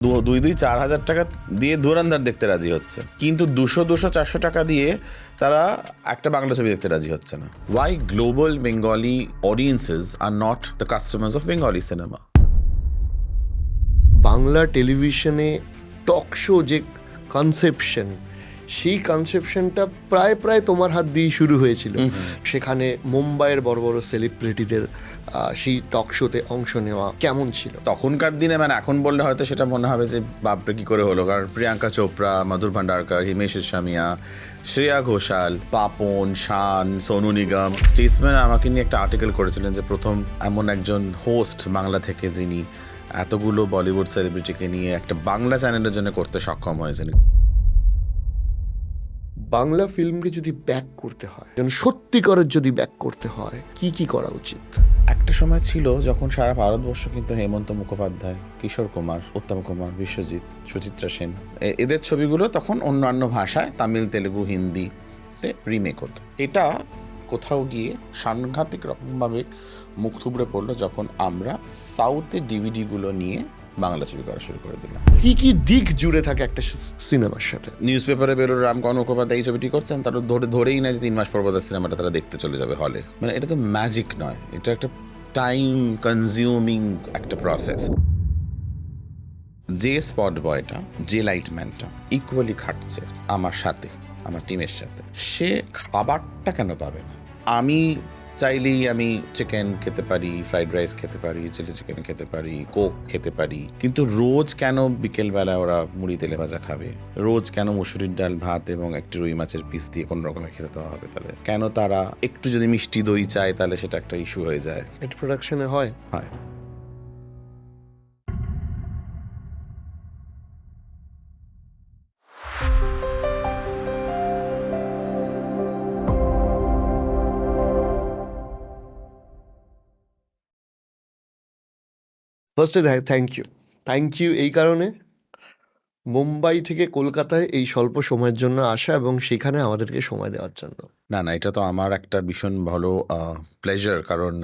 2-4,000 টাকা দিয়ে ধুরন্ধর দেখতে রাজি হচ্ছে, কিন্তু 200-400 টাকা দিয়ে তারা একটা বাংলা ছবি দেখতে রাজি হচ্ছে না। Why global Bengali audiences are not the customers of Bengali cinema? বাংলা টেলিভিশনে টক শো যে কনসেপশন, সেই কনসেপশনটা প্রায় তোমার হাত দিয়েই শুরু হয়েছিল। সেখানে মুম্বাইয়ের বড় বড় সেলিব্রিটিদের সেই টক শোতে অংশ নেওয়া কেমন ছিল তখনকার দিনে? মানে এখন বললে হয়তো সেটা মনে হবে যে বাপরে কি করে হলো, কারণ প্রিয়াঙ্কা চোপড়া, মধুর ভান্ডারকর, হিমেশ রেশমিয়া, শ্রেয়া ঘোষাল, পাপন, শান, সোনু নিগম। স্টেটসম্যান আমাকে নিয়ে একটা আর্টিকেল করেছিলেন যে প্রথম এমন একজন হোস্ট বাংলা থেকে যিনি এতগুলো বলিউড সেলিব্রিটিকে নিয়ে একটা বাংলা চ্যানেলের জন্য করতে সক্ষম হয়েছেন। বাংলা ফিল্মকে যদি ব্যাক করতে হয়, সত্যিকারের যদি ব্যাক করতে হয়, কি কি করা উচিত? একটা সময় ছিল যখন সারা ভারতবর্ষ কিন্তু হেমন্ত মুখোপাধ্যায়, কিশোর কুমার, উত্তম কুমার, বিশ্বজিৎ, সুচিত্রা সেন এদের ছবিগুলো তখন অন্যান্য ভাষায় তামিল, তেলেগু, হিন্দিতে রিমেক হতো। এটা কোথাও গিয়ে সাংঘাতিক রকমভাবে মুখ থুবড়ে পড়লো যখন আমরা সাউথে ডিভিডিগুলো নিয়ে বাংলা ছবি করা শুরু করে দিলাম। কি কি দিক জুড়ে থাকে একটা সিনেমার সাথে? নিউজ পেপারে বেরোলো রামকর্ণ মুখোপাধ্যায় এই ছবিটি করছেন, তারা ধরেই না যে 3 মাস পর বোধহয় সিনেমাটা তারা দেখতে চলে যাবে হলে। মানে এটা তো ম্যাজিক নয়, এটা একটা টাইম কনজিউমিং একটা প্রসেস। যে স্পট বয়টা, যে লাইটম্যানটা ইকুয়ালি খাটছে আমার সাথে, আমার টিমের সাথে, সে খাবারটা কেন পাবে না? আমি চাইলেই আমি চিকেন খেতে পারি, ফ্রাইড রাইস খেতে পারি, চিলি চিকেন খেতে পারি, কোক খেতে পারি, কিন্তু রোজ কেন বিকেলবেলা ওরা মুড়ি তেলে ভাজা খাবে? রোজ কেন মুসুরির ডাল, ভাত এবং একটি রুই মাছের পিস দিয়ে কোনো রকমের খেতে দেওয়া হবে? তাহলে কেন তারা একটু যদি মিষ্টি দই চায় তাহলে সেটা একটা ইস্যু হয়ে যায়। এটা প্রোডাকশনে হয়। ফার্স্টে থ্যাংক ইউ এই কারণে, মুম্বাই থেকে কলকাতায় এই স্বল্প সময়ের জন্য আসা এবং সেখানে আমাদেরকে সময় দেওয়ার জন্য। না, এটা তো আমার একটা ভীষণ ভালো প্লেজার, কারণ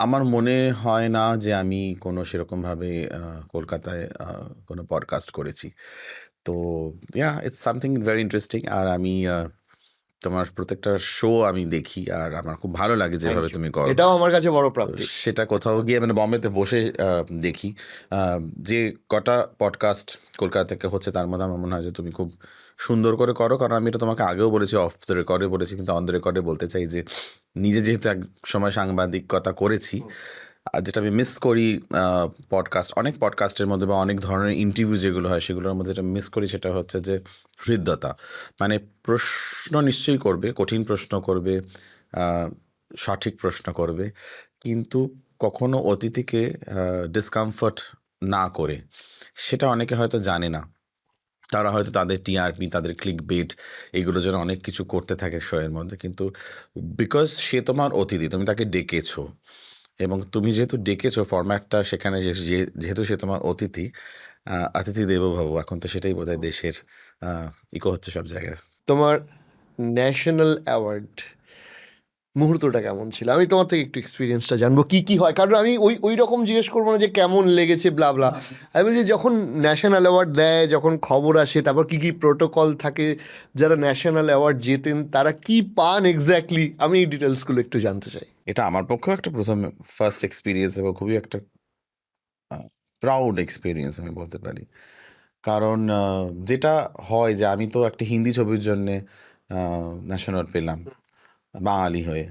আমার মনে হয় না যে আমি কোনো সেরকমভাবে কলকাতায় কোনো পডকাস্ট করেছি। তো ইটস সামথিং ভেরি ইন্টারেস্টিং। আর আমি তোমার প্রত্যেকটা শো আমি দেখি আর আমার খুব ভালো লাগে যেভাবে তুমি করো। এটাও আমার কাছে বড় তো প্রাপ্তি। সেটা কোথাও গিয়ে মানে বম্বেতে বসে দেখি যে কটা পডকাস্ট কলকাতা থেকে হচ্ছে, তার মধ্যে আমার মনে হয় যে তুমি খুব সুন্দর করে করো। কারণ আমি এটা তোমাকে আগেও বলেছি, অফ দ্য রেকর্ডে বলেছি, কিন্তু অন দ্য রেকর্ডে বলতে চাই যে নিজে যেহেতু এক সময় সাংবাদিকতা করেছি, আর যেটা আমি মিস করি অনেক পডকাস্টের মধ্যে বা অনেক ধরনের ইন্টারভিউ যেগুলো হয় সেগুলোর মধ্যে যেটা মিস করি সেটা হচ্ছে যে হৃদ্যতা। মানে প্রশ্ন নিশ্চয়ই করবে, কঠিন প্রশ্ন করবে, সঠিক প্রশ্ন করবে, কিন্তু কখনো অতিথিকে ডিসকমফর্ট না করে। সেটা অনেকে হয়তো জানে না। তারা হয়তো তাদের টিআরপি, তাদের ক্লিক বেট, এইগুলো যেন অনেক কিছু করতে থাকে শোয়ের মধ্যে, কিন্তু বিকজ সে তোমার অতিথি, তুমি তাকে ডেকেছো, এবং তুমি যেহেতু ডেকেছো ফরম্যাটটা সেখানে যেহেতু সে তোমার অতিথি, অতিথি দেবো ভব, এখন তো সেটাই বোধহয় দেশের ইকো হচ্ছে সব জায়গায়। তোমার ন্যাশনাল অ্যাওয়ার্ড মুহূর্তটা কেমন ছিল? আমি তোমার থেকে একটু এক্সপিরিয়েন্সটা জানবো, কি কি হয়। কারণ আমি ওই রকম জিজ্ঞেস করবো না যে কেমন লেগেছে ব্লা, আমি বলছি যখন ন্যাশনাল অ্যাওয়ার্ড দেয়, যখন খবর আসে, তারপর কি কি প্রোটোকল থাকে, যারা ন্যাশনাল অ্যাওয়ার্ড জেতেন তারা কি পান এক্স্যাক্টলি, আমি এই ডিটেলসগুলো একটু জানতে চাই। এটা আমার পক্ষেও একটা ফার্স্ট এক্সপিরিয়েন্স এবং খুবই একটা প্রাউড এক্সপিরিয়েন্স আমি বলতে পারি। কারণ যেটা হয় যে আমি তো একটা হিন্দি ছবির জন্যে ন্যাশনাল পেলাম বাঙালি হয়ে।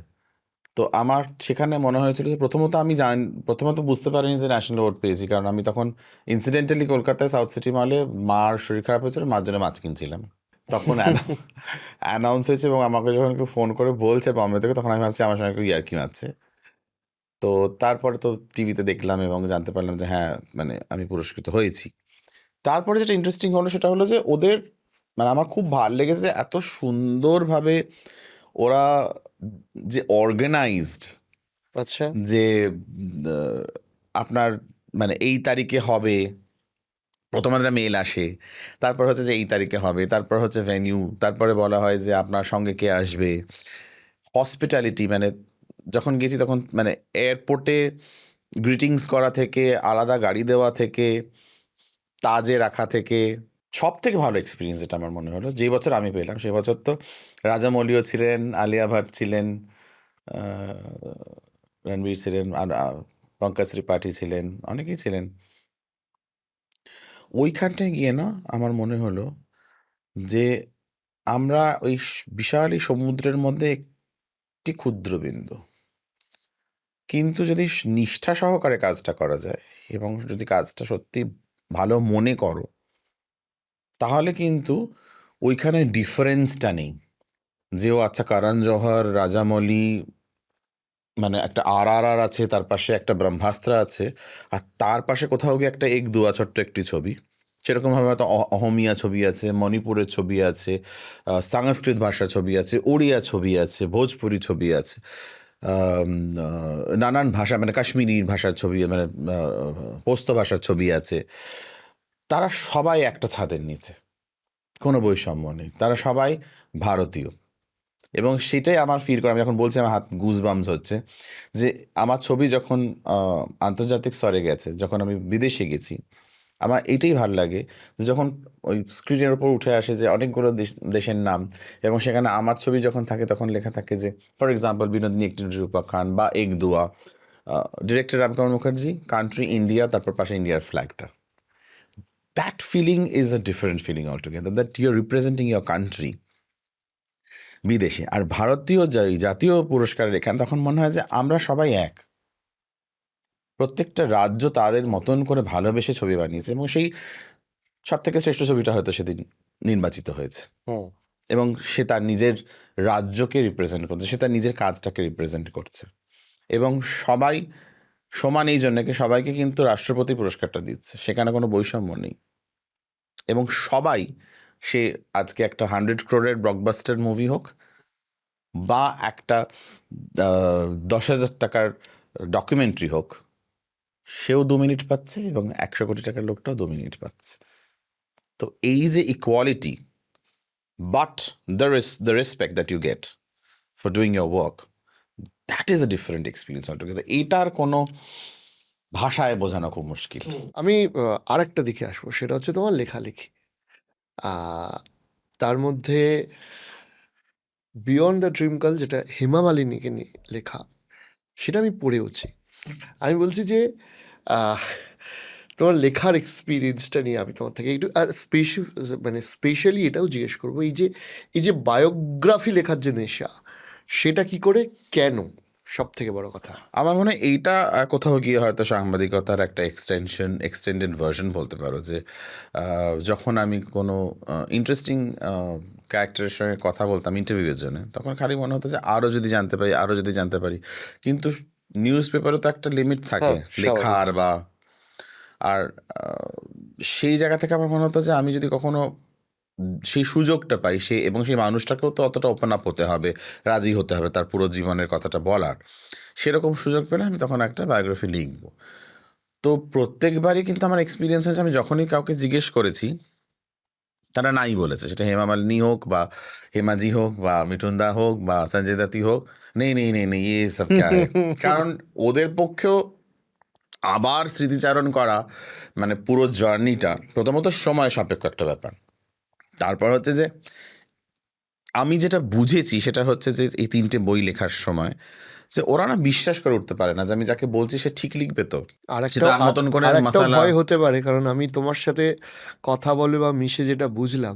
তো আমার সেখানে মনে হয়েছিল যে প্রথমত বুঝতে পারিনি যে ন্যাশনাল অ্যাওয়ার্ড পেয়েছি, কারণ আমি তখন ইনসিডেন্টালি কলকাতায় সাউথ সিটি মলে মার শরীর খারাপ হয়েছিল, মার জন্য মাছ কিনছিলাম। তখন অ্যানাউন্স হয়েছে এবং আমাকে যখন কেউ ফোন করে বলছে বম্বে থেকে, তখন আমি ভাবছি আমার সঙ্গে কেউ ইয়ার্কি মারছে। তো তারপরে তো টিভিতে দেখলাম এবং জানতে পারলাম যে হ্যাঁ, মানে আমি পুরস্কৃত হয়েছি। তারপরে যেটা ইন্টারেস্টিং হলো সেটা হলো যে ওদের, মানে আমার খুব ভালো লেগেছে এত সুন্দরভাবে ওরা যে অর্গানাইজড, আচ্ছা, যে আপনার মানে এই তারিখে হবে, প্রথমে একটা মেল আসে, তারপর হচ্ছে যে এই তারিখে হবে, তারপর হচ্ছে ভেন্যু, তারপরে বলা হয় যে আপনার সঙ্গে কে আসবে, হসপিটালিটি, মানে যখন গেছি তখন মানে এয়ারপোর্টে গ্রিটিংস করা থেকে, আলাদা গাড়ি দেওয়া থেকে, তাজে রাখা থেকে সব থেকে ভালো এক্সপিরিয়েন্স যেটা আমার মনে হলো যে বছর আমি পেলাম, সে বছর তো রাজামৌলিও ছিলেন, আলিয়া ভাট ছিলেন, রণবীর ছিলেন, আর পঙ্কজ ত্রিপাঠী ছিলেন, অনেকেই ছিলেন। ওইখানটায় গিয়ে না আমার মনে হলো যে আমরা ওই বিশাল এই সমুদ্রের মধ্যে একটি ক্ষুদ্র বিন্দু, কিন্তু যদি নিষ্ঠা সহকারে কাজটা করা যায় এবং যদি কাজটা সত্যি ভালো মনে করো, তাহলে কিন্তু ওইখানে ডিফারেন্সটা নেই যে ও আচ্ছা করণ জোহর, রাজামৌলি, মানে একটা আর আছে, তার পাশে একটা ব্রহ্মাস্ত্র আছে, আর তার পাশে কোথাও গিয়ে একটা এক দুয়া ছোট্ট একটি ছবি। সেরকমভাবে হয়তো অহমিয়া ছবি আছে, মণিপুরের ছবি আছে, সংস্কৃত ভাষার ছবি আছে, ওড়িয়া ছবি আছে, ভোজপুরি ছবি আছে, নানান ভাষা মানে কাশ্মীরি ভাষার ছবি, মানে পোস্ত ভাষার ছবি আছে। তারা সবাই একটা ছাদের নিচে, কোনো বৈষম্য নেই, তারা সবাই ভারতীয়। এবং সেটাই আমার ফিল করে, আমি যখন বলছি আমার হাত গুজবাম্স হচ্ছে, যে আমার ছবি যখন আন্তর্জাতিক স্তরে গেছে, যখন আমি বিদেশে গেছি, আমার এইটাই ভালো লাগে যে যখন ওই স্ক্রিনের ওপর উঠে আসে যে অনেকগুলো দেশের নাম, এবং সেখানে আমার ছবি যখন থাকে তখন লেখা থাকে যে ফর এক্সাম্পল বিনোদিনী একটি খান বা এক দুয়া, director Ramkanta Mukherjee, country India, তারপর পাশে ইন্ডিয়ার ফ্ল্যাগটা। That feeling is a different feeling altogether, that you are representing your country বিদেশে। আর ভারতীয় জাতীয় পুরস্কারের এখানে তখন মনে হয় যে আমরা সবাই এক, প্রত্যেকটা রাজ্য তাদের মতন করে ভালোবেসে ছবি বানিয়েছে, এবং সেই সব থেকে শ্রেষ্ঠ ছবিটা হয়তো সেদিন নির্বাচিত হয়েছে, এবং সে তার নিজের রাজ্যকে রিপ্রেজেন্ট করছে, সে তার নিজের কাজটাকে রিপ্রেজেন্ট করছে। এবং সবাই সমান এই জন্য সবাইকে কিন্তু রাষ্ট্রপতি পুরস্কারটা দিচ্ছে, সেখানে কোনো বৈষম্য নেই। এবং সবাই, সে আজকে একটা 100 crore ব্লকবাস্টার মুভি হোক বা একটা 10,000 টাকার ডকুমেন্টারি হোক, সেও 2 মিনিট পাচ্ছে এবং 100 কোটি টাকার লোকটাও 2 মিনিট পাচ্ছে। তো এই যে equality, but the respect that you get for doing your work, that is a different experience altogether. এইটার কোনো ভাষায় বোঝানো খুব মুশকিল। আমি আরেকটা দিকে আসবো, সেটা হচ্ছে তোমার লেখালেখি। তার মধ্যে বিয়ন্ড দ্য ড্রিম গার্ল, যেটা হেমা মালিনীকে নিয়ে লেখা, সেটা আমি পড়েওছি। আমি বলছি যে তোমার লেখার এক্সপিরিয়েন্সটা নিয়ে আমি তোমার থেকে একটু, আর স্পেশালি এটাও জিজ্ঞেস করবো, এই যে বায়োগ্রাফি লেখার যে নেশা, সেটা কি করে, কেন, সব থেকে বড় কথা। আমার মনে হয় এইটা কোথাও গিয়ে হয়তো সাংবাদিকতার একটা এক্সটেন্ডেড ভার্সন বলতে পারো, যে যখন আমি কোনো ইন্টারেস্টিং ক্যারেক্টারের সঙ্গে কথা বলতাম ইন্টারভিউয়ের জন্য, তখন খালি মনে হতো যে আরও যদি জানতে পারি, কিন্তু নিউজ পেপারও তো একটা লিমিট থাকে লেখার, বা আর সেই জায়গা থেকে আমার মনে হতো যে আমি যদি কখনো সেই সুযোগটা পাই, এবং সেই মানুষটাকেও তো অতটা ওপেন আপ হতে হবে, রাজি হতে হবে তার পুরো জীবনের কথাটা বলার, সেরকম সুযোগ পেলে আমি তখন একটা বায়োগ্রাফি লিখবো। তো প্রত্যেকবারই কিন্তু আমার এক্সপিরিয়েন্স হয়েছে, আমি যখনই কাউকে জিজ্ঞেস করেছি তারা নাই বলেছে, সেটা হেমা মালিনী হোক বা হেমাজি হোক বা মিঠুনদা হোক বা সঞ্জয় দত্তি হোক, নেই নেই নেই নেই এই সব ক্যা হ্যায়। কারণ ওদের পক্ষেও আবার স্মৃতিচারণ করা, মানে পুরো জার্নিটা প্রথমত সময় সাপেক্ষ একটা ব্যাপার, তারপর হচ্ছে যে আমি যেটা বুঝেছি সেটা হচ্ছে যে এই 3টে বই লেখার সময় যে ওরা না বিশ্বাস করে উঠতে পারে না যে আমি যাকে বলছি সে ঠিক লিখবে। তো আর সে তার মতন করে মশলা ভয় হতে পারে, কারণ আমি তোমার সাথে কথা বলে বা মিশে যেটা বুঝলাম,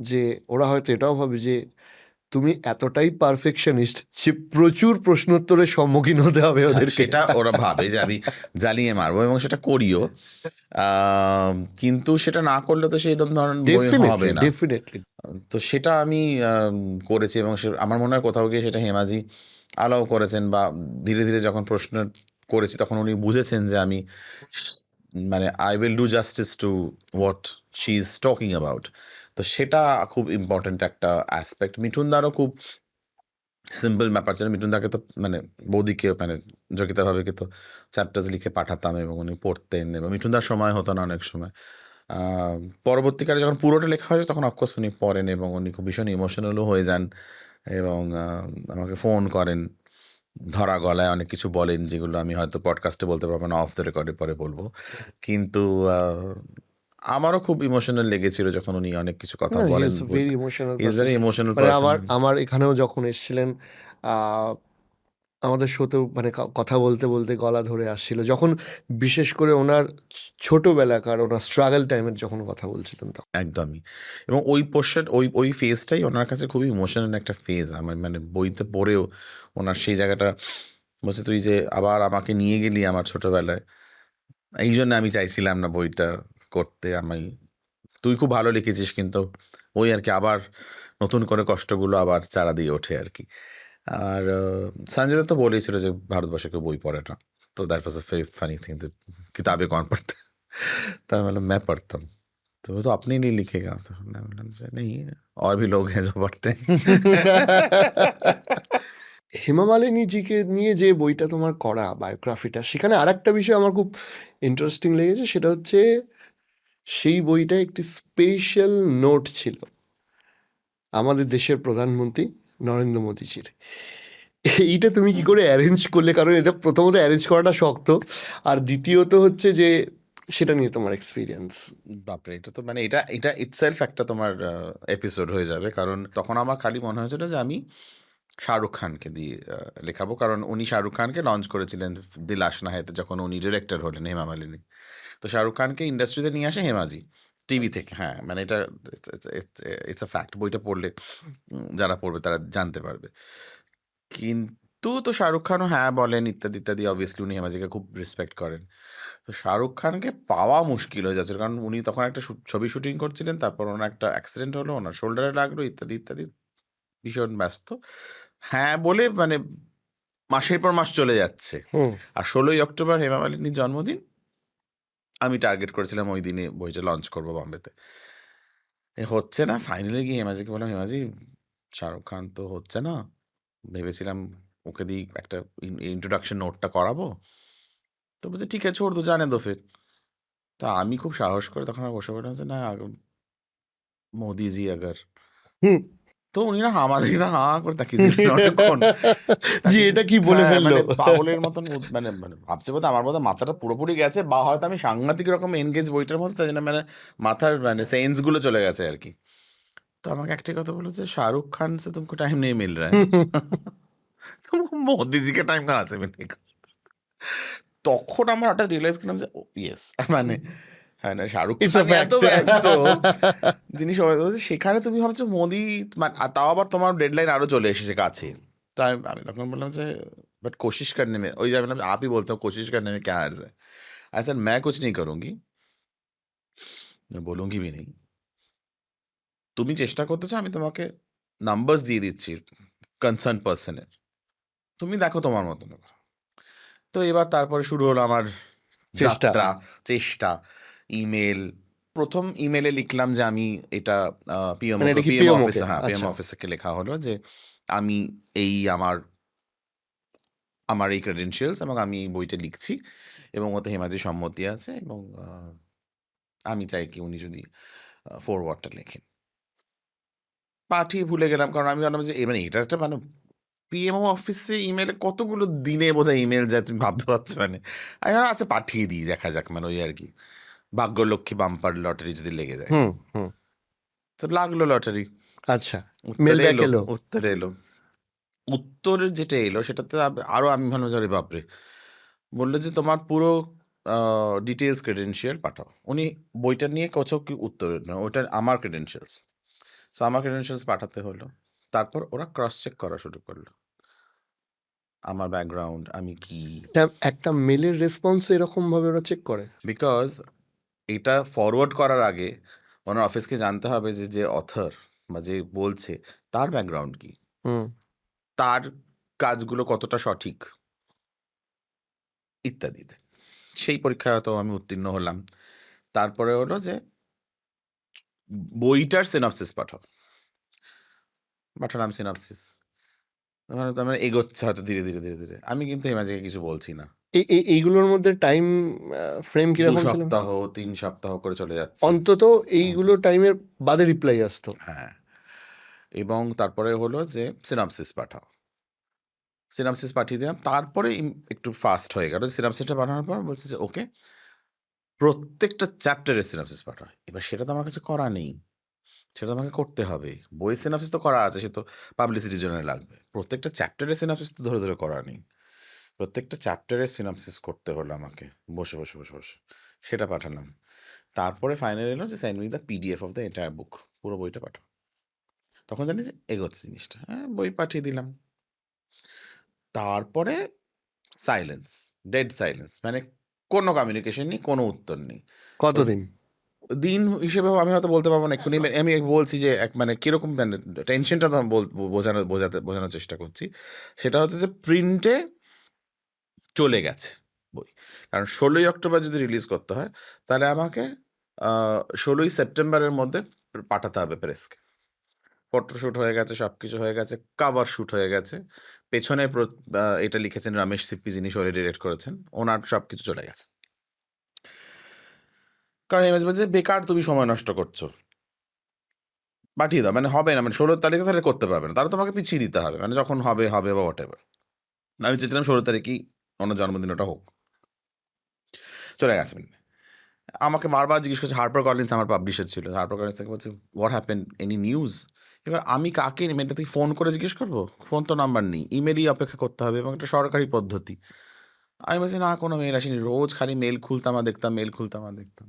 যে ওরা হয়তো এটাও ভাবে যে তুমি এতটাই পারফেকশনিস্ট যে প্রচুর প্রশ্নোত্তরের সম্মুখীন হতে হবে ওদেরকে। সেটা ওরা ভাবে যে আমি জ্বালিয়ে মারবো, এবং সেটা করিও, কিন্তু সেটা না করলে তো সেই ধরনের বই হবে না। ডেফিনেটলি। তো সেটা আমি করেছি, এবং আমার মনে হয় কোথাও গিয়ে সেটা হেমাজি আলাও করেছেন, বা ধীরে ধীরে যখন প্রশ্ন করেছি তখন উনি বুঝেছেন যে আমি, মানে I will do justice to what she is talking about. তো সেটা খুব ইম্পর্ট্যান্ট একটা অ্যাসপেক্ট। মিঠুনদারও খুব সিম্পল ব্যাপার ছিল, মিঠুনদাকে তো মানে বৌদিকে মানে যোগিতাভাবে তো চ্যাপ্টার্স লিখে পাঠাতাম এবং উনি পড়তেন, এবং মিঠুনদার সময় হতো না অনেক সময়। পরবর্তীকালে যখন পুরোটা লেখা হয়েছে তখন অফকোর্স উনি পড়েন, এবং উনি খুব ভীষণ ইমোশনালও হয়ে যান, এবং আমাকে ফোন করেন, ধরা গলায় অনেক কিছু বলেন যেগুলো আমি হয়তো পডকাস্টে বলতে পারবো না, অফ দ্য রেকর্ডে পরে বলবো। কিন্তু আমারও খুব ইমোশনাল লেগেছিল যখন উনি অনেক কিছু কথা না, হি বলেন। Is very emotional he is person. Very emotional মানে পার্সন। আমার এখানেও যখন এসেছিলেন, আহ, আমাদের শোতেও মানে কথা বলতে বলতে গলা ধরে আসছিল যখন, বিশেষ করে ওনার ছোটবেলাকার ওনার স্ট্রাগল টাইমের যখন কথা বলছিলেন তখন। একদমই। এবং ওই পোর্শন, ওই ফেজটাই ওনার কাছে খুবই ইমোশনাল একটা ফেজ। আমার মানে বইতে পড়েও ওনার সেই জায়গাটা বলছে, তুই যে আবার আমাকে নিয়ে গেলি আমার ছোটবেলায়, এই জন্য আমি চাইছিলাম না বইটা করতে। তুই খুব ভালো লিখেছিস, কিন্তু ওই আর কি আবার নতুন করে কষ্টগুলো আবার চারা দিয়ে ওঠে আর কি। আর সঞ্জয় দত্ত তো বলেছিল যে ভারতবর্ষে কেউ বই পড়ে না। তো that was a funny thing, किताबें कौन पढ़ते। तो मतलब मैं पढ़ता हूँ। तो वो तो अपने लिए लिखेगा। तो मैं बोला से नहीं, और भी लोग हैं जो पढ़ते हैं। হেমা মালিনীজিকে নিয়ে যে বইটা তোমার করা বায়োগ্রাফিটা, সেখানে আর একটা বিষয় আমার খুব ইন্টারেস্টিং লেগেছে, সেটা হচ্ছে সেই বইটা একটি স্পেশাল নোট ছিল আমাদের দেশের প্রধানমন্ত্রী নরেন্দ্র মোদীজির। এইটা তুমি কি করে অ্যারেঞ্জ করলে? কারণ এটা প্রথমত অ্যারেঞ্জ করাটা শক্ত, আর দ্বিতীয়ত হচ্ছে যে সেটা নিয়ে তোমার এক্সপিরিয়েন্স। বাপরে, এটা তো মানে এটা এটা ইটসেলফ একটা তোমার এপিসোড হয়ে যাবে। কারণ তখন আমার খালি মনে হয়েছিল যে আমি শাহরুখ খানকে দিয়ে লেখাবো, কারণ উনি শাহরুখ খানকে লঞ্চ করেছিলেন দিল আশনা হ্যায়তে, যখন উনি ডিরেক্টর হলেন হেমা মালিনী। তো শাহরুখ খানকে ইন্ডাস্ট্রিতে নিয়ে আসে হেমাজি টিভি থেকে। হ্যাঁ, মানে এটা ইটস আ ফ্যাক্ট। বইটা পড়লে যারা পড়বে তারা জানতে পারবে। কিন্তু তো শাহরুখ খানও হ্যাঁ বলেন ইত্যাদি ইত্যাদি। অবভিয়াসলি উনি হেমাজিকে খুব রেসপেক্ট করেন। তো শাহরুখ খানকে পাওয়া মুশকিল হয়ে যাচ্ছিল, কারণ উনি তখন একটা ছবি শুটিং করছিলেন, তারপর ওনার একটা অ্যাক্সিডেন্ট হলো, ওনার শোল্ডারে লাগলো ইত্যাদি ইত্যাদি। ভীষণ ব্যস্ত। হ্যাঁ বলে মানে মাসের পর মাস চলে যাচ্ছে। হুম। আর 16ই অক্টোবর হেমা মালিনীর জন্মদিন। আমি টার্গেট করেছিলাম ওই দিনে বইটা লঞ্চ করবো বম্বেতে। হচ্ছে না। ফাইনালি গিয়ে হেমাজিকে বললাম, হেমাজি শাহরুখ খান তো হচ্ছে না, ভেবেছিলাম ওকে দিয়ে একটা इंट्रोडक्शन নোটটা করাবো। তো বলছে ঠিক আছে ছোড় দো, জানে দো ফির। তো আমি খুব সাহস করে তখন আর বসে পড়লাম যে না, মোদি জি আগার। হুম। তো উনি না আমাদের না হা করে তাকিয়েছিলেন অনেকক্ষণ। জি, তাকিয়ে এটা কি বলে হ্যাঁ, ফেললো। মানে পাগলের মতন মানে মানে ভাবছে বোধ আমার বোধ মাথাটা পুরোপুরি গেছে, বা হয়তো আমি সাংঘাতিক রকম এনগেজ বইটার মধ্যে, তাই জন্য মানে মাথার মানে সেন্স গুলো চলে গেছে আর কি। তো আমাকে একটাই কথা বলো যে শাহরুখ খান সে তুমকো টাইম নেই মিল রা হ্যায়, তুমকো মোদি জি কে টাইম কাহা সে মিলেগা। তখন আমার হঠাৎ রিয়েলাইজ করলাম যে ইয়েস, মানে হ্যাঁ না, শাহরুখ ইটস আ খান এত ফ্যাক্ট। ব্যস্ত জিনিস সবাই বলছে, সেখানে তুমি ভাবছো মোদি, আর তাও আবার তোমার ডেডলাইন আরো চলে এসেছে কাছে। তো আমি তখন বললাম যে बट कोशिश करने में, वही जब मतलब आप ही बोलते हो कोशिश करने में क्या हर्ज है। ऐसा मैं कुछ नहीं करूंगी, मैं बोलूंगी भी नहीं। তুমি চেষ্টা করতেছো, আমি তোমাকে নাম্বারস দিয়ে দিচ্ছি কনসার্ন পার্সনের, তুমি দেখো তোমার মতন করে। তো এবার তারপরে শুরু হলো আমার চেষ্টা। যাত্রা, চেষ্টা। ইমেল, প্রথম ইমেলে লিখলাম যে আমি এটা পিএম মানে এটা কি পিএম পিএমওকে? অফিসে, হ্যাঁ পিএম আচ্ছা। অফিসারকে লেখা হলো যে আমি এই আমার আমার এই ক্রেডেনশিয়ালস, এবং আমি এই বইটা লিখছি, এবং ওতে হেমাজির সম্মতি আছে, এবং আমি চাই কি উনি যদি ফরওয়ার্ডটা লেখেন। পাঠিয়ে ভুলে গেলাম, কারণ আমি জানলাম যে মানে এটা একটা মানে পিএমও অফিসে ইমেলে কতগুলো দিনে বোধহয় ইমেল যায়, তুমি ভাবতে পারছো। মানে আমি ভাবলাম, আচ্ছা পাঠিয়ে দিই, দেখা যাক, মানে ওই আর কি ভাগ্যলক্ষ্মী বাম্পার লটারি যদি লেগে যায়। হুম, হুম। তো লাগলো লটারি। আচ্ছা। মেল উত্তরে ব্যাক এলো, এলো? উত্তরে এলো। উত্তরের যেটা এলো সেটাতে আরো আমি ভাবলাম যে আরে বাপরে। বললো যে তোমার পুরো ডিটেলস ক্রেডেনশিয়াল পাঠাও। উনি বইটা নিয়ে কোথাও কি উত্তর না, ওটা আমার ক্রেডেনশিয়ালস। সো আমার ক্রেডেনশিয়ালস পাঠাতে হলো। তারপর ওরা ক্রস চেক করা শুরু করলো আমার ব্যাকগ্রাউন্ড, আমি কি। একটা মেলের রেসপন্স এরকম ভাবে ওরা চেক করে? বিকজ এটা ফরওয়ার্ড করার আগে ওনার অফিসকে জানতে হবে যে যে অথর বা যে বলছে তার ব্যাকগ্রাউন্ড কি, হুম। তার কাজগুলো কতটা সঠিক ইত্যাদি। সেই পরীক্ষায় হয়তো আমি উত্তীর্ণ হলাম। তারপরে হলো যে বইটার সিনপসিস পাঠাও। পাঠালাম সিনপসিস। আমার এগোচ্ছে হয়তো ধীরে ধীরে ধীরে ধীরে। আমি কিন্তু হেমাজিকে কিছু বলছি না। এইগুলোর মধ্যে টাইম ফ্রেম 2 কিরকম ছিল? সপ্তাহ 3 সপ্তাহ করে চলে যাচ্ছে। অন্তত এইগুলো টাইমের বাদে রিপ্লাই আসতো? হ্যাঁ, এবং তারপরে হলো যে সিনপসিস পাঠাও। সিনপসিস পাঠিয়ে দিলাম। তারপরে একটু ফাস্ট হয়ে গেল। সিনপসিসটা পাঠানোর পর বলছে যে ওকে, প্রত্যেকটা চ্যাপ্টারের সিনাপসিস পাঠায়। এবার সেটা তো আমার কাছে করা নেই। সেটা তো আমাকে করতে হবে। বইয়ের সিনাপসিস তো করা আছে, সে তো পাবলিসিটির জন্য লাগবে। প্রত্যেকটা চ্যাপ্টারের সিনাপসিস তো ধরে, ধরে করা নেই। প্রত্যেকটা চ্যাপ্টারের সিনাপসিস করতে হলো আমাকে বসে, বসে, বসে, বসে। সেটা পাঠালাম। তারপরে ফাইনাল এলো যে send me the PDF of the entire book. পুরো বইটা পাঠাও। তখন জানি যে এগোচ্ছে জিনিসটা। হ্যাঁ, বই পাঠিয়ে দিলাম। তারপরে সাইলেন্স, ডেড সাইলেন্স। মানে কোনো কমিউনিকেশন নেই, কোনো উত্তর নেই। কতদিন? দিন হিসেবেও আমি হয়তো বলতে পারবো না এক্ষুনি। আমি বলছি যে মানে কিরকম মানে টেনশনটা তো আমি বোঝানোর চেষ্টা করছি। সেটা হচ্ছে যে প্রিন্টে চলে গেছে বই। কারণ 16ই অক্টোবর যদি রিলিজ করতে হয়, তাহলে আমাকে 16ই সেপ্টেম্বরের মধ্যে পাঠাতে হবে প্রেসকে। ফটোশ্যুট হয়ে গেছে, সব কিছু হয়ে গেছে, কাভার শ্যুট হয়ে গেছে। পেছনে এটা লিখেছেন রমেশ সিপ্পি, যিনি শোলে ডিরেক্ট করেছেন। ওনার সব কিছু চলে গেছে। কারণ এমএস বলছে বেকার তুমি সময় নষ্ট করছো, পাঠিয়ে দাও। মানে হবে না, মানে 16 তারিখে তাহলে করতে পারবে না, তাহলে তোমাকে পিছিয়ে দিতে হবে, মানে যখন হবে হবে বা হোয়াট এভার। আমি চেয়েছিলাম 16 তারিখেই ওনার জন্মদিন ওটা হোক। চলে গেছে। আমাকে বারবার জিজ্ঞেস করছে, হার্পার কলিন্স আমার পাবলিশার ছিল। হার্পার কলিন্স থেকে বলছে হোয়াট হ্যাপেন, এনি নিউজ? এবার আমি কাকে মেয়েটা থেকে ফোন করে জিজ্ঞেস করবো? ফোন তো নাম্বার নেই, ইমেলই অপেক্ষা করতে হবে, এবং একটা সরকারি পদ্ধতি। আমি বলছি না, কোনো মেল আসেনি। রোজ খালি মেল খুলতাম আর দেখতাম, মেল খুলতাম আর দেখতাম।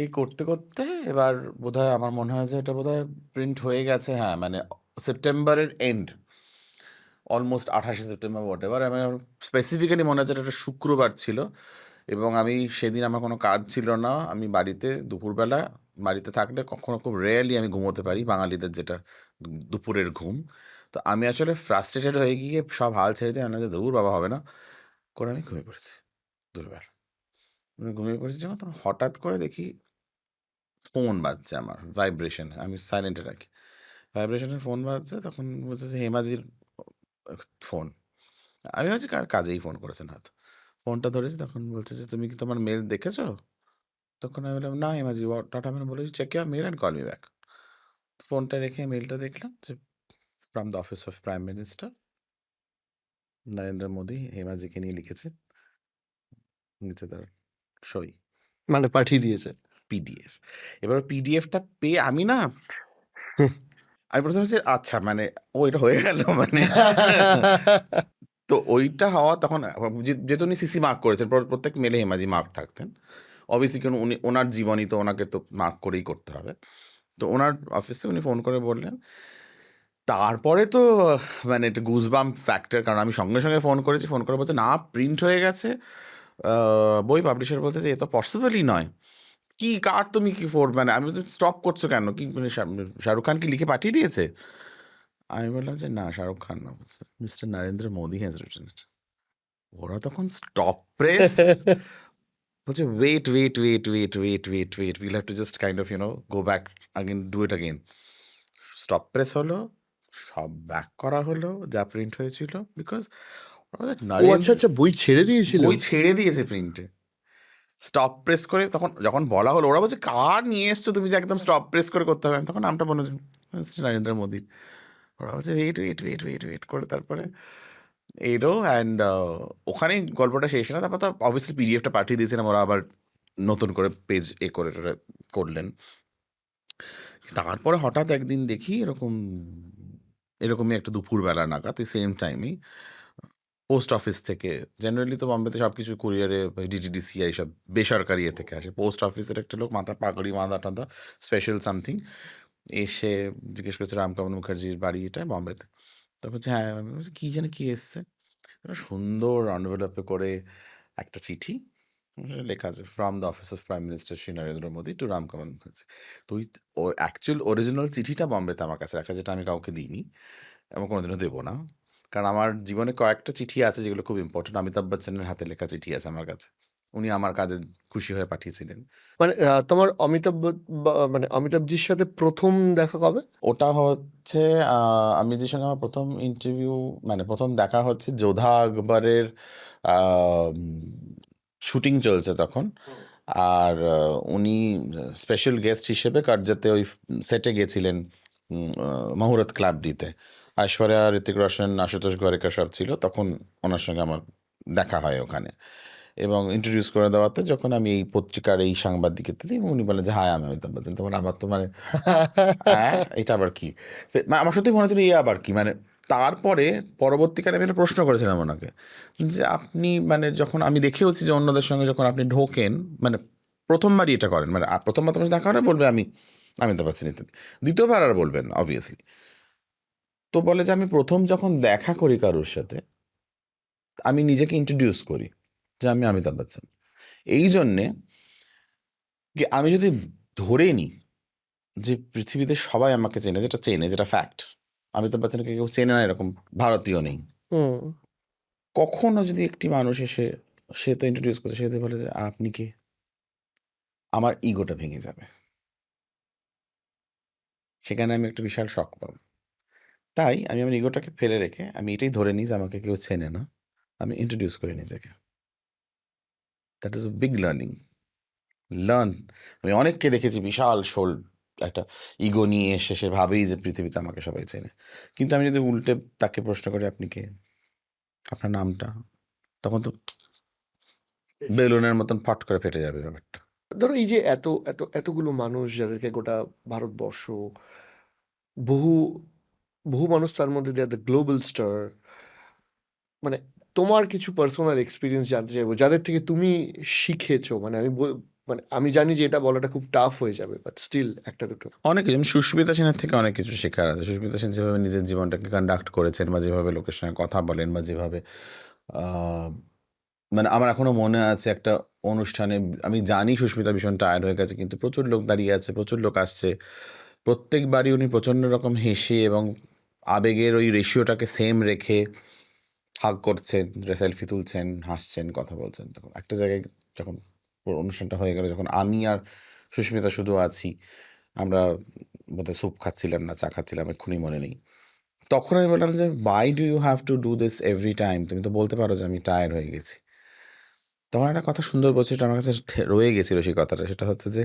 এই করতে করতে এবার বোধহয় আমার মনে হয় যে এটা বোধহয় প্রিন্ট হয়ে গেছে। হ্যাঁ, মানে সেপ্টেম্বরের এন্ড, অলমোস্ট 28শে সেপ্টেম্বর হোয়াট এভার। আমার স্পেসিফিক্যালি মনে হচ্ছে এটা একটা শুক্রবার ছিল, এবং আমি সেদিন আমার কোনো কাজ ছিল না। আমি বাড়িতে দুপুরবেলা, বাড়িতে থাকলে কখনো খুব রেয়ারলি আমি ঘুমোতে পারি, বাঙালিদের যেটা দুপুরের ঘুম। তো আমি আসলে ফ্রাস্ট্রেটেড হয়ে গিয়ে সব হাল ছেড়ে দিয়ে, আমি যে দূর বাবা হবে না করে আমি ঘুমিয়ে পড়েছি দুপুরবেলা। আমি ঘুমিয়ে পড়েছি যখন, তখন হঠাৎ করে দেখি ফোন বাজছে আমার, ভাইব্রেশন। আমি সাইলেন্টে রাখি, ভাইব্রেশনের ফোন বাজছে। তখন বলছে যে হেমাজির ফোন। আমি ভাবছি কাজেই ফোন করেছেন হয়তো। ফোনটা ধরেছি, তখন বলছে যে তুমি কি তোমার মেল দেখেছো? তখন আমি বললাম না হেমাজি, নট। আমি বলেছি check your mail and call me back. ফোনটা রেখে মেলটা দেখলাম যে from the office of prime minister Narendra Modi, হেমাজিকে নিয়ে লিখেছে, নিচে তার সই, মানে পাঠিয়ে দিয়েছে? পিডিএফ। এবার পিডিএফটা পেয়ে আমি না, আমি প্রথমে হচ্ছে আচ্ছা মানে ও এটা হয়ে গেল মানে। তো ওইটা হওয়া তখন, যেহেতু উনি সিসি মার্ক করেছেন, প্রত্যেক মেলে হেমাজি মার্ক থাকতেন। অবভিয়াসলি কারণ উনি, ওনার জীবনী তো ওনাকে তো মার্ক করেই করতে হবে। তো ওনার অফিসে উনি ফোন করে বললেন। তারপরে তো মানে একটা গুজবাম ফ্যাক্টর, কারণ আমি সঙ্গে সঙ্গে ফোন করেছি। ফোন করে বলছে না, প্রিন্ট হয়ে গেছে। বই পাবলিশার বলছে যে এ তো পসিবলই নয়। কি কার তুমি কি মানে আমি স্টপ করছো কেন? কি মানে শাহরুখ খান কি লিখে পাঠিয়ে দিয়েছে? আমি বললাম যে না, শাহরুখ খান না, mister Narendra Modi has written it. ওরা তখন স্টপ প্রেস বলছে wait wait wait wait wait wait wait, will have to just kind of go back again, do it again. Stop press হলো, সব ব্যাক করা হলো যা প্রিন্ট হয়েছিল, বিকজ ও আচ্ছা আচ্ছা, বই ছেড়ে দিয়েছিল? বই ছেড়ে দিয়েছে প্রিন্টে। স্টপ প্রেস করে তখন যখন বলা হলো, ওরা বলছে কার নিয়ে এসছো তুমি যে একদম স্টপ প্রেস করে করতে হবে? আমি তখন নামটা বলেছি, নরেন্দ্র মোদী। ওরা বলছে wait wait wait wait wait করে তারপরে এলো। অ্যান্ড ওখানেই গল্পটা শেষ না। তারপর তো অবভিয়াসলি পিডিএফটা পাঠিয়ে দিয়েছিলাম, ওরা আবার নতুন করে পেজ করে করলেন। তারপরে হঠাৎ একদিন দেখি এরকমই একটা দুপুরবেলা নাগাদ, ওই সেম টাইমেই পোস্ট অফিস থেকে, জেনারেলি তো বম্বেতে সব কিছু কুরিয়ারে, ডিটিডিসি এইসব বেসরকারি থেকে আসে। পোস্ট অফিসের একটা লোক, মাথা পাগড়ি, মাথা টাথা, স্পেশাল সামথিং, এসে জিজ্ঞেস করছে রামকামল মুখার্জির বাড়ি এটা বম্বেতে। তো বলছে হ্যাঁ। আমি বলছি কী জানি কী এসছে, একটা সুন্দর এনভেলপে করে একটা চিঠি, লেখা আছে from the office of prime minister Shri Narendra Modi to Ramkamal Mukherjee. তো ওই অ্যাকচুয়াল অরিজিনাল চিঠিটা বম্বেতে আমার কাছে রাখা, যেটা আমি কাউকে দিইনি এবং কোনোদিনও দেবো না। কারণ আমার জীবনে কয়েকটা চিঠি আছে যেগুলো খুব ইম্পর্টেন্ট। অমিতাভ বচ্চনের হাতে লেখা চিঠি আছে আমার কাছে, উনি আমার কাজে খুশি হয়ে পাঠিয়েছিলেন। মানে তোমার মানে অমিতাভজির সাথে প্রথম দেখা কবে? ওটা হচ্ছে আমি যে সঙ্গে আমার প্রথম ইন্টারভিউ, মানে প্রথম দেখা হচ্ছে যোধা আকবরের শুটিং চলছে তখন। আর উনি স্পেশাল গেস্ট হিসেবে কার্যাতে ওই সেটে গেছিলেন মুহূর্ত ক্লাব দিতে। ঐশ্বরিয়া, ঋতিক রোশন, আশুতোষ গোয়ারিকা সব ছিল। তখন ওনার সঙ্গে আমার দেখা হয় ওখানে। এবং ইন্ট্রোডিউস করে দেওয়াতে যখন আমি এই পত্রিকার এই সাংবাদিকতে দিই, উনি বলেন যে হাই আমি অমিতাভ বচ্চন। তোমার আবার তো মানে এটা আবার কি, আমার সত্যি মনে হচ্ছিল আবার কি মানে। তারপরে পরবর্তীকালে আমি একটা প্রশ্ন করেছিলাম ওনাকে যে আপনি মানে যখন আমি দেখেওছি যে অন্যদের সঙ্গে যখন আপনি ঢোকেন, মানে প্রথমবারই এটা করেন, মানে প্রথমবার তোমার সাথে দেখা হলে বলবে আমি অমিতাভ বচ্চন ইত্যাদি, দ্বিতীয়বার আর বলবেন অবভিয়াসলি। তো বলে যে আমি প্রথম যখন দেখা করি কারোর সাথে আমি নিজেকে ইন্ট্রোডিউস করি যে আমি অমিতাভ বচ্চন, এই জন্যে কি আমি যদি ধরে নিই যে পৃথিবীতে সবাই আমাকে চেনে, যেটা চেনে, যেটা ফ্যাক্ট, অমিতাভ বচ্চনকে কেউ চেনে না এরকম ভারতীয় নেই, হুম। কখনো যদি একটি মানুষ এসে, সে তো ইন্ট্রোডিউস করছে, সে যদি বলে যে "আর আপনি কে", আমার ইগোটা ভেঙে যাবে, সেখানে আমি একটা বিশাল শক পাবো। তাই আমি আমার ইগোটাকে ফেলে রেখে আমি এটাই ধরে নিই যে আমাকে কেউ চেনে না, আমি ইন্ট্রোডিউস করি নিজেকে। That is a big learn. আমি অনেককে দেখেছি বিশাল শোল একটা ইগো নিয়ে এসে সে ভাবেই যে পৃথিবীতে আমাকে সবাই চেনে, কিন্তু আমি যদি উল্টে তাকে প্রশ্ন করি আপনি কে, আপনার নামটা, তখন তো বেলুনের মতন ফট করে ফেটে যাবে ব্যাপারটা। ধরো এই যে এত এত এতগুলো মানুষ যাদেরকে গোটা ভারতবর্ষ, বহু বহু মানুষ তার মধ্যে দেয়ার দ্য গ্লোবাল স্টার, মানে তোমার কিছু পার্সোনাল এক্সপিরিয়েন্স জানতে চাইবো যাদের থেকে তুমি শিখেছো। মানে মানে আমি জানি যে এটা বলাটা খুব টাফ হয়ে যাবে, বাট স্টিল একটা দুটো। অনেক কিছু, যেমন সুস্মিতা সেনের থেকে অনেক কিছু শেখার আছে। সুস্মিতা সেন যেভাবে নিজের জীবনটাকে কন্ডাক্ট করেছেন, বা যেভাবে লোকের সঙ্গে কথা বলেন, বা যেভাবে আহ, মানে আমার এখনো মনে আছে একটা অনুষ্ঠানে, আমি জানি সুস্মিতা ভীষণ টায়ার্ড হয়ে গেছে, কিন্তু প্রচুর লোক দাঁড়িয়ে আছে, প্রচুর লোক আসছে, প্রত্যেকবারই উনি প্রচণ্ড রকম হেসে এবং আবেগের ওই রেশিওটাকে সেম রেখে হাগ করছেন, সেলফি তুলছেন, হাসছেন, কথা বলছেন। তখন একটা জায়গায় যখন পুরো অনুষ্ঠানটা হয়ে গেল, যখন আমি আর সুস্মিতা শুধু আছি, আমরা বোধহয় স্যুপ খাচ্ছিলাম না চা খাচ্ছিলাম, এক্ষুনি মনে নেই, তখন আমি বললাম যে why do you have to do this every time, তুমি তো বলতে পারো যে আমি টায়ার্ড হয়ে গেছি। তখন একটা কথা সুন্দর বলছে, সেটা আমার কাছে রয়ে গেছিল সেই কথাটা, সেটা হচ্ছে যে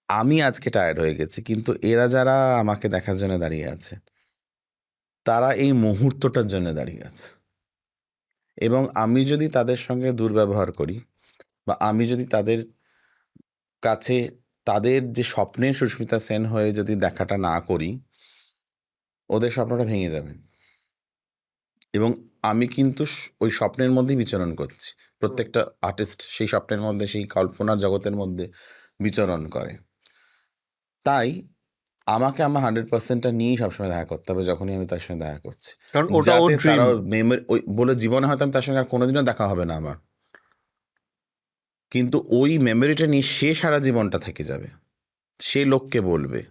আমি আজকে টায়ার্ড হয়ে গেছি, কিন্তু এরা যারা আমাকে দেখার জন্য দাঁড়িয়ে আছে, তারা এই মুহূর্তটার জন্য দাঁড়িয়ে আছে, এবং আমি যদি তাদের সঙ্গে দুর্ব্যবহার করি, বা আমি যদি তাদের কাছে তাদের যে স্বপ্নের সুস্মিতা সেন হয়ে যদি দেখাটা না করি, ওদের স্বপ্নটা ভেঙে যাবে। এবং আমি কিন্তু ওই স্বপ্নের মধ্যেই বিচরণ করছি, প্রত্যেকটা আর্টিস্ট সেই স্বপ্নের মধ্যে, সেই কল্পনার জগতের মধ্যে বিচরণ করে। তাই আমাকে আমার 100%টা নিয়েই সবসময় দেখা করতে হবে যখনই আমি তার সঙ্গে দেখা করছি, কারণ ওটা ওর যাতে ড্রিম। তারা মেমোরি ওই বলে জীবনে হয়তো আমি তার সঙ্গে আর কোনোদিনও দেখা হবে না আমার, কিন্তু ওই মেমোরিটা নিয়ে সে সারা জীবনটা থেকে যাবে, সে লোককে বলবে।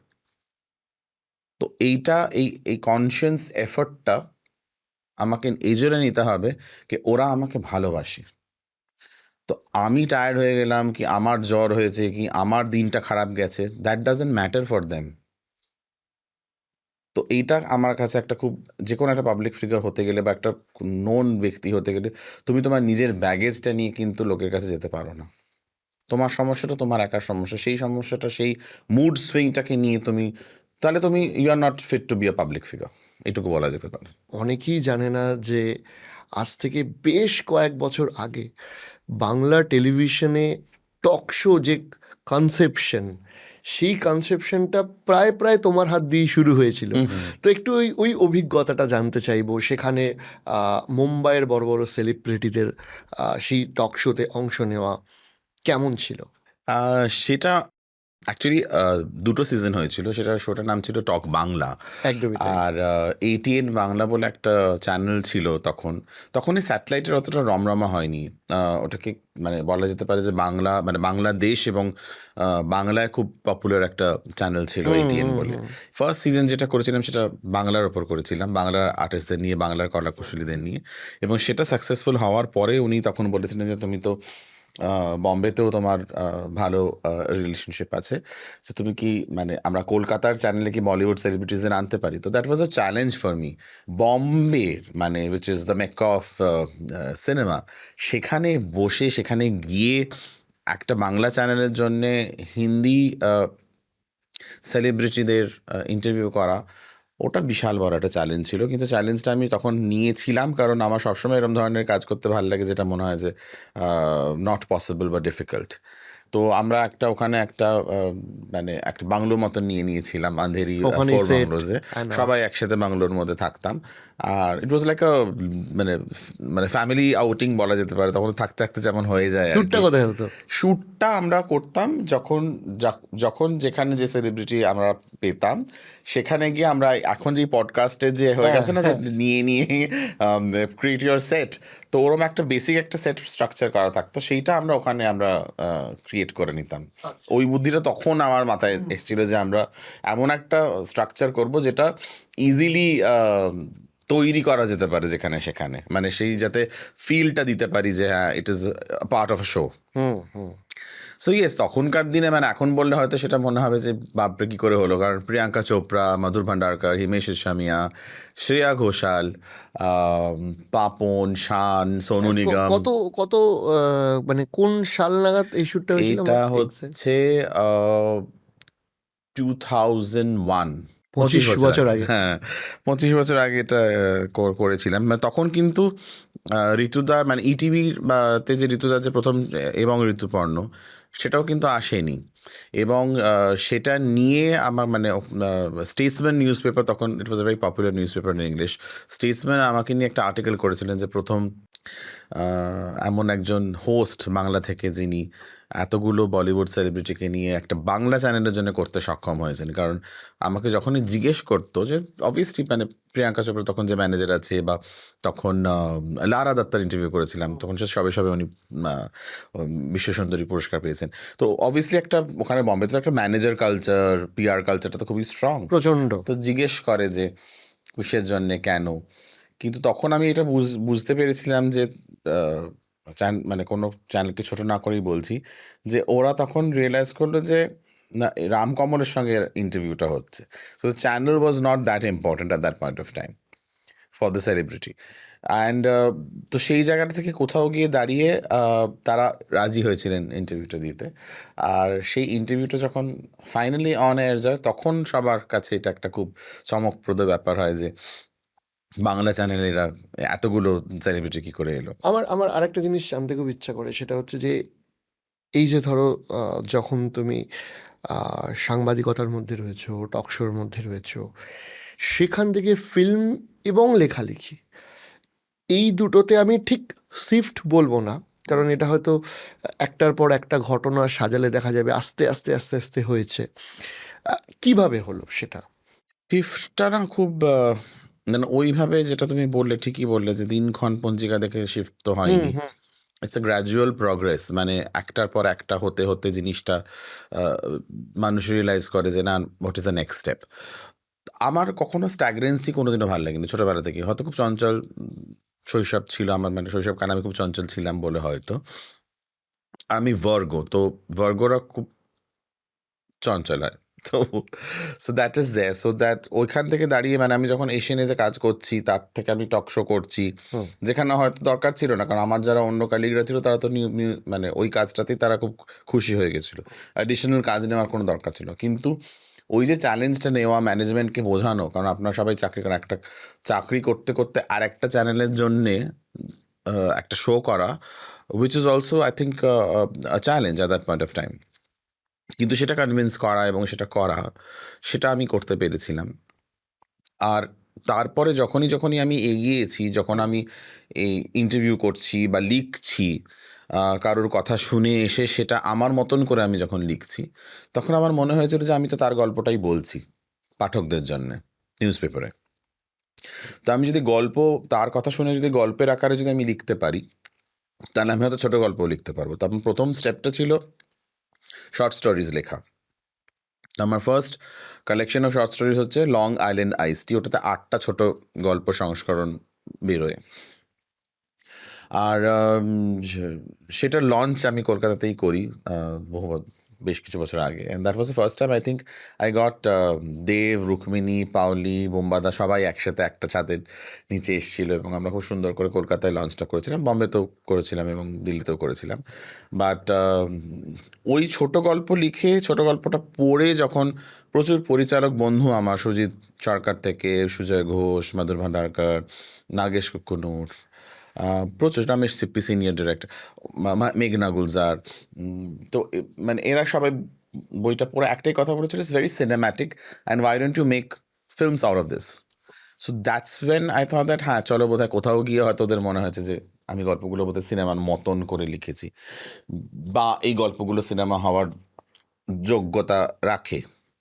তো এইটা এই এই কনসিয়াস এফর্টটা আমাকে এই জন্য নিতে হবে যে ওরা আমাকে ভালোবাসে। তো আমি টায়ার্ড হয়ে গেলাম, কি আমার জ্বর হয়েছে, কি আমার দিনটা খারাপ গেছে, that doesn't matter for them. তো এইটা আমার কাছে একটা খুব, যে কোনো একটা পাবলিক ফিগার হতে গেলে বা একটা নোন ব্যক্তি হতে গেলে, তুমি তোমার নিজের ব্যাগেজটা নিয়ে কিন্তু লোকের কাছে যেতে পারো না। তোমার সমস্যাটা তোমার একার সমস্যা, সেই সমস্যাটা, সেই মুড সুইংটাকে নিয়ে তুমি, তাহলে তুমি you are not fit to be a public figure, এটুকু বলা যেতে পারে। অনেকেই জানে না যে আজ থেকে বেশ কয়েক বছর আগে বাংলা টেলিভিশনে টক শো যে কনসেপশন, সেই কনসেপশনটা প্রায় প্রায় তোমার হাত দিয়েই শুরু হয়েছিল। তো একটু ওই ওই অভিজ্ঞতাটা জানতে চাইবো, সেখানে মুম্বাইয়ের বড় বড় সেলিব্রিটিদের সেই টক শোতে অংশ নেওয়া কেমন ছিল? সেটা অ্যাকচুয়ালি দুটো সিজন হয়েছিল, সেটা শোটার নাম ছিল টক বাংলা। একদমই তাই। আর ATN বাংলা বলে একটা চ্যানেল ছিল তখন, তখনই স্যাটেলাইটের অতটা রমরমা হয়নি। ওটাকে মানে বলা যেতে পারে যে বাংলা মানে বাংলাদেশ এবং বাংলায় খুব পপুলার একটা চ্যানেল ছিল ATN বলে। ফার্স্ট সিজন যেটা করেছিলাম সেটা বাংলার ওপর করেছিলাম, বাংলার আর্টিস্টদের নিয়ে, বাংলার কলাকুশলীদের নিয়ে, এবং সেটা সাকসেসফুল হওয়ার পরে উনি তখন বলেছিলেন যে তুমি তো বম্বেতেও তোমার ভালো রিলেশনশিপ আছে, তো তুমি কি মানে আমরা কলকাতার চ্যানেলে কি বলিউড সেলিব্রিটিজদের আনতে পারি? তো that was a challenge for me. বম্বের মানে which is the Mecca of cinema, সেখানে বসে, সেখানে গিয়ে একটা বাংলা চ্যানেলের জন্যে হিন্দি সেলিব্রিটিদের ইন্টারভিউ করা, ওটা বিশাল বড় একটা চ্যালেঞ্জ ছিল, কিন্তু চ্যালেঞ্জটা আমি তখন নিয়েছিলাম কারণ আমার সবসময় এরকম ধরনের কাজ করতে ভালো লাগে যেটা মনে হয় যে নট পসিবল বা ডিফিকাল্ট। তো আমরা ওখানে মানে একটা বাংলোর মতন নিয়েছিলাম আন্ধেরি ওখানেই 4 সেট বাংলোজে। And all. সবাই একসাথে বাংলোর মধ্যে থাকতাম। আর ইট ওয়াজ লাইক মানে মানে ফ্যামিলি আউটিং বলা যেতে পারে, তখন থাকতে থাকতে যেমন হয়ে যায় আর শ্যুটটা কি। কোথায় হতো? শ্যুটটা আমরা করতাম যখন যেখানে যে সেলিব্রিটি আমরা পেতাম সেখানে গিয়ে আমরা এখন যে পডকাস্টে যে হয়ে হ্যাঁ গেছে না যে হ্যাঁ। নিয়ে নিয়ে ক্রিয়েট ইউর সেট, তো ওরকম একটা বেসিক একটা সেট স্ট্রাকচার করা থাকতো, সেইটা ওখানে আমরা ক্রিয়েট করে নিতাম। ওই বুদ্ধিটা তখন আমার মাথায় এসেছিল যে আমরা এমন একটা স্ট্রাকচার করব যেটা ইজিলি তৈরি করা যেতে পারে যেখানে সেখানে, মানে সেই যাতে ফিলটা দিতে পারি যে হ্যাঁ it is part of a show. Hmm hmm. So yes, তখনকার দিনে মানে এখন বললে হয়তো সেটা মনে হবে যে বাপরে কী করে হলো, কারণ প্রিয়াঙ্কা চোপড়া, মধুর ভান্ডারকর, হিমেশ রেশমিয়া, শ্রেয়া ঘোষাল, পাপন, শান, সোনু নিগম। কত কত মানে কোন সাল নাগাদ এই শ্যুটটা হয়েছিল এটা আমার এক্সাক্ট? হচ্ছে 2001, 25 25 বছর বছর আগে। আগে। হ্যাঁ, 25 বছর আগে এটা করেছিলাম। মানে তখন কিন্তু ঋতুদা মানে ইটিভির তে যে ঋতুদার যে প্রথম এবং ঋতুপর্ণ, সেটাও কিন্তু আসেনি। এবং সেটা নিয়ে আমার মানে স্টেটসম্যান নিউজ পেপার, তখন it was a very popular newspaper in English. Statesman আমাকে নিয়ে একটা আর্টিকেল করেছিলেন যে প্রথম এমন একজন হোস্ট বাংলা থেকে যিনি এতগুলো বলিউড সেলিব্রিটিকে নিয়ে একটা বাংলা চ্যানেলের জন্য করতে সক্ষম হয়েছেন। কারণ আমাকে যখনই জিজ্ঞেস করতো যে অবভিয়াসলি মানে প্রিয়াঙ্কা চোপড়া তখন যে ম্যানেজার আছে, বা তখন লারা দত্তার ইন্টারভিউ করেছিলাম, তখন সে সবে সবে উনি বিশ্ব সুন্দরী পুরস্কার পেয়েছেন। তো অবভিয়াসলি ওখানে বম্বেতে তো একটা ম্যানেজার কালচার, পিআর কালচারটা তো খুবই স্ট্রং। প্রচন্ড। তো জিজ্ঞেস করে যে কিসের জন্যে, কেন। কিন্তু তখন আমি এটা বুঝতে পেরেছিলাম যে মানে কোনো চ্যানেলকে ছোট না করেই বলছি যে ওরা তখন রিয়েলাইজ করলো যে না, রাম কমলের সঙ্গে ইন্টারভিউটা হচ্ছে। So the channel was not that important at that point of time for the celebrity. And তো সেই জায়গাটা থেকে কোথাও গিয়ে দাঁড়িয়ে তারা রাজি হয়েছিলেন ইন্টারভিউটা দিতে। আর সেই ইন্টারভিউটা যখন ফাইনালি অন এয়ার যায়, তখন সবার কাছে এটা একটা খুব চমকপ্রদ ব্যাপার হয় যে বাংলা চ্যানেলে এরা এতগুলো সেলিব্রিটি কি করে এলো। আমার আমার আরেকটা জিনিস জানতে খুব ইচ্ছা করে, সেটা হচ্ছে যে এই যে ধরো যখন তুমি সাংবাদিকতার মধ্যে রয়েছো, টক শোর মধ্যে রয়েছো, সেখান থেকে ফিল্ম এবং লেখালেখি, এই দুটোতে আমি ঠিক শিফট বলবো না, কারণ এটা হয়তো একটার পর একটা ঘটনা সাজালে দেখা যাবে আস্তে আস্তে আস্তে আস্তে হয়েছে। কিভাবে হলো সেটা? শিফটটা না খুব মানে ওইভাবে যেটা তুমি বললে ঠিকই বললে যে দিনক্ষণ পঞ্জিকা দেখে শিফট তো হুম হয়নি। হুম। ইটস এ গ্র্যাজুয়াল প্রগ্রেস, মানে একটার পর একটা হতে হতে জিনিসটা মানুষ রিয়েলাইজ করে যে না, what is the next step. আমার কখনো স্ট্যাগনেন্সি কোনোদিনও ভালো লাগেনি ছোটবেলা থেকে। হয়তো খুব চঞ্চল শৈশব ছিল আমার, মানে শৈশবকালে আমি খুব চঞ্চল ছিলাম বলে হয়তো। আমি ভার্গ, তো ভার্গরা খুব চঞ্চল হয়। তো so that is there, so that ওইখান থেকে দাঁড়িয়ে মানে আমি যখন এশিয়ানে যে কাজ করছি, তার থেকে আমি টক শো করছি, হুম। যেখানে হয়তো দরকার ছিল না, কারণ আমার যারা অন্য কালিগরা ছিল তারা তো মানে ওই কাজটাতেই তারা খুব খুশি হয়ে গেছিলো, অ্যাডিশনাল কাজ নেওয়ার কোনো দরকার ছিল। কিন্তু ওই যে চ্যালেঞ্জটা নেওয়া, ম্যানেজমেন্টকে বোঝানো, কারণ আপনারা সবাই চাকরি করেন, একটা চাকরি করতে করতে আর একটা চ্যানেলের জন্যে একটা শো করা, which is also I think a challenge at that point of time. কিন্তু সেটা কনভিন্স করা এবং সেটা করা, সেটা আমি করতে পেরেছিলাম। আর তারপরে যখনই আমি এগিয়েছি, যখন আমি এই ইন্টারভিউ করছি বা লিখছি, কারোর কথা শুনে এসে সেটা আমার মতন করে আমি যখন লিখছি, তখন আমার মনে হয়েছিল যে আমি তো তার গল্পটাই বলছি পাঠকদের জন্যে নিউজ পেপারে। তো আমি যদি তার কথা শুনে যদি গল্পের আকারে যদি আমি লিখতে পারি, তাহলে আমি হয়তো ছোটো গল্পও লিখতে পারবো। তো আমার প্রথম স্টেপটা ছিল শর্ট স্টোরিজ লেখা। আমার first collection of short stories হচ্ছে লং আইল্যান্ড আইস টি, ওটাতে 8টা ছোট গল্প সংস্করণ বেরোয়। আর সেটার লঞ্চ আমি কলকাতাতেই করি বহু বেশ কিছু বছর আগে, and that was the first time I think I got Dev, Rukmini, Paoli, Bumbada সবাই একসাথে একটা ছাদের নিচে এসেছিল, এবং আমরা খুব সুন্দর করে কলকাতায় লঞ্চটা করেছিলাম, বম্বেতেও করেছিলাম এবং দিল্লিতেও করেছিলাম। বাট ওই ছোট গল্প লিখে ছোট গল্পটা পড়ে যখন প্রচুর পরিচালক বন্ধু আমার, সুজিত সরকার থেকে সুজয় ঘোষ, মাধুর ভান্ডারকর, নাগেশ কুকুনুর, প্রচুর রমেশ সিপ্পি সিনিয়র ডিরেক্টর, মেঘনা গুলজার, তো মানে এরা সবাই বইটা পড়ে একটাই কথা বলেছিল, it's very cinematic and why don't you make films out of this. So that's when I thought that হ্যাঁ চলো, বোধহয় কোথাও গিয়ে হয়তো ওদের মনে হয়েছে যে আমি গল্পগুলো বোধহয় সিনেমার মতন করে লিখেছি, বা এই গল্পগুলো সিনেমা হওয়ার যোগ্যতা রাখে।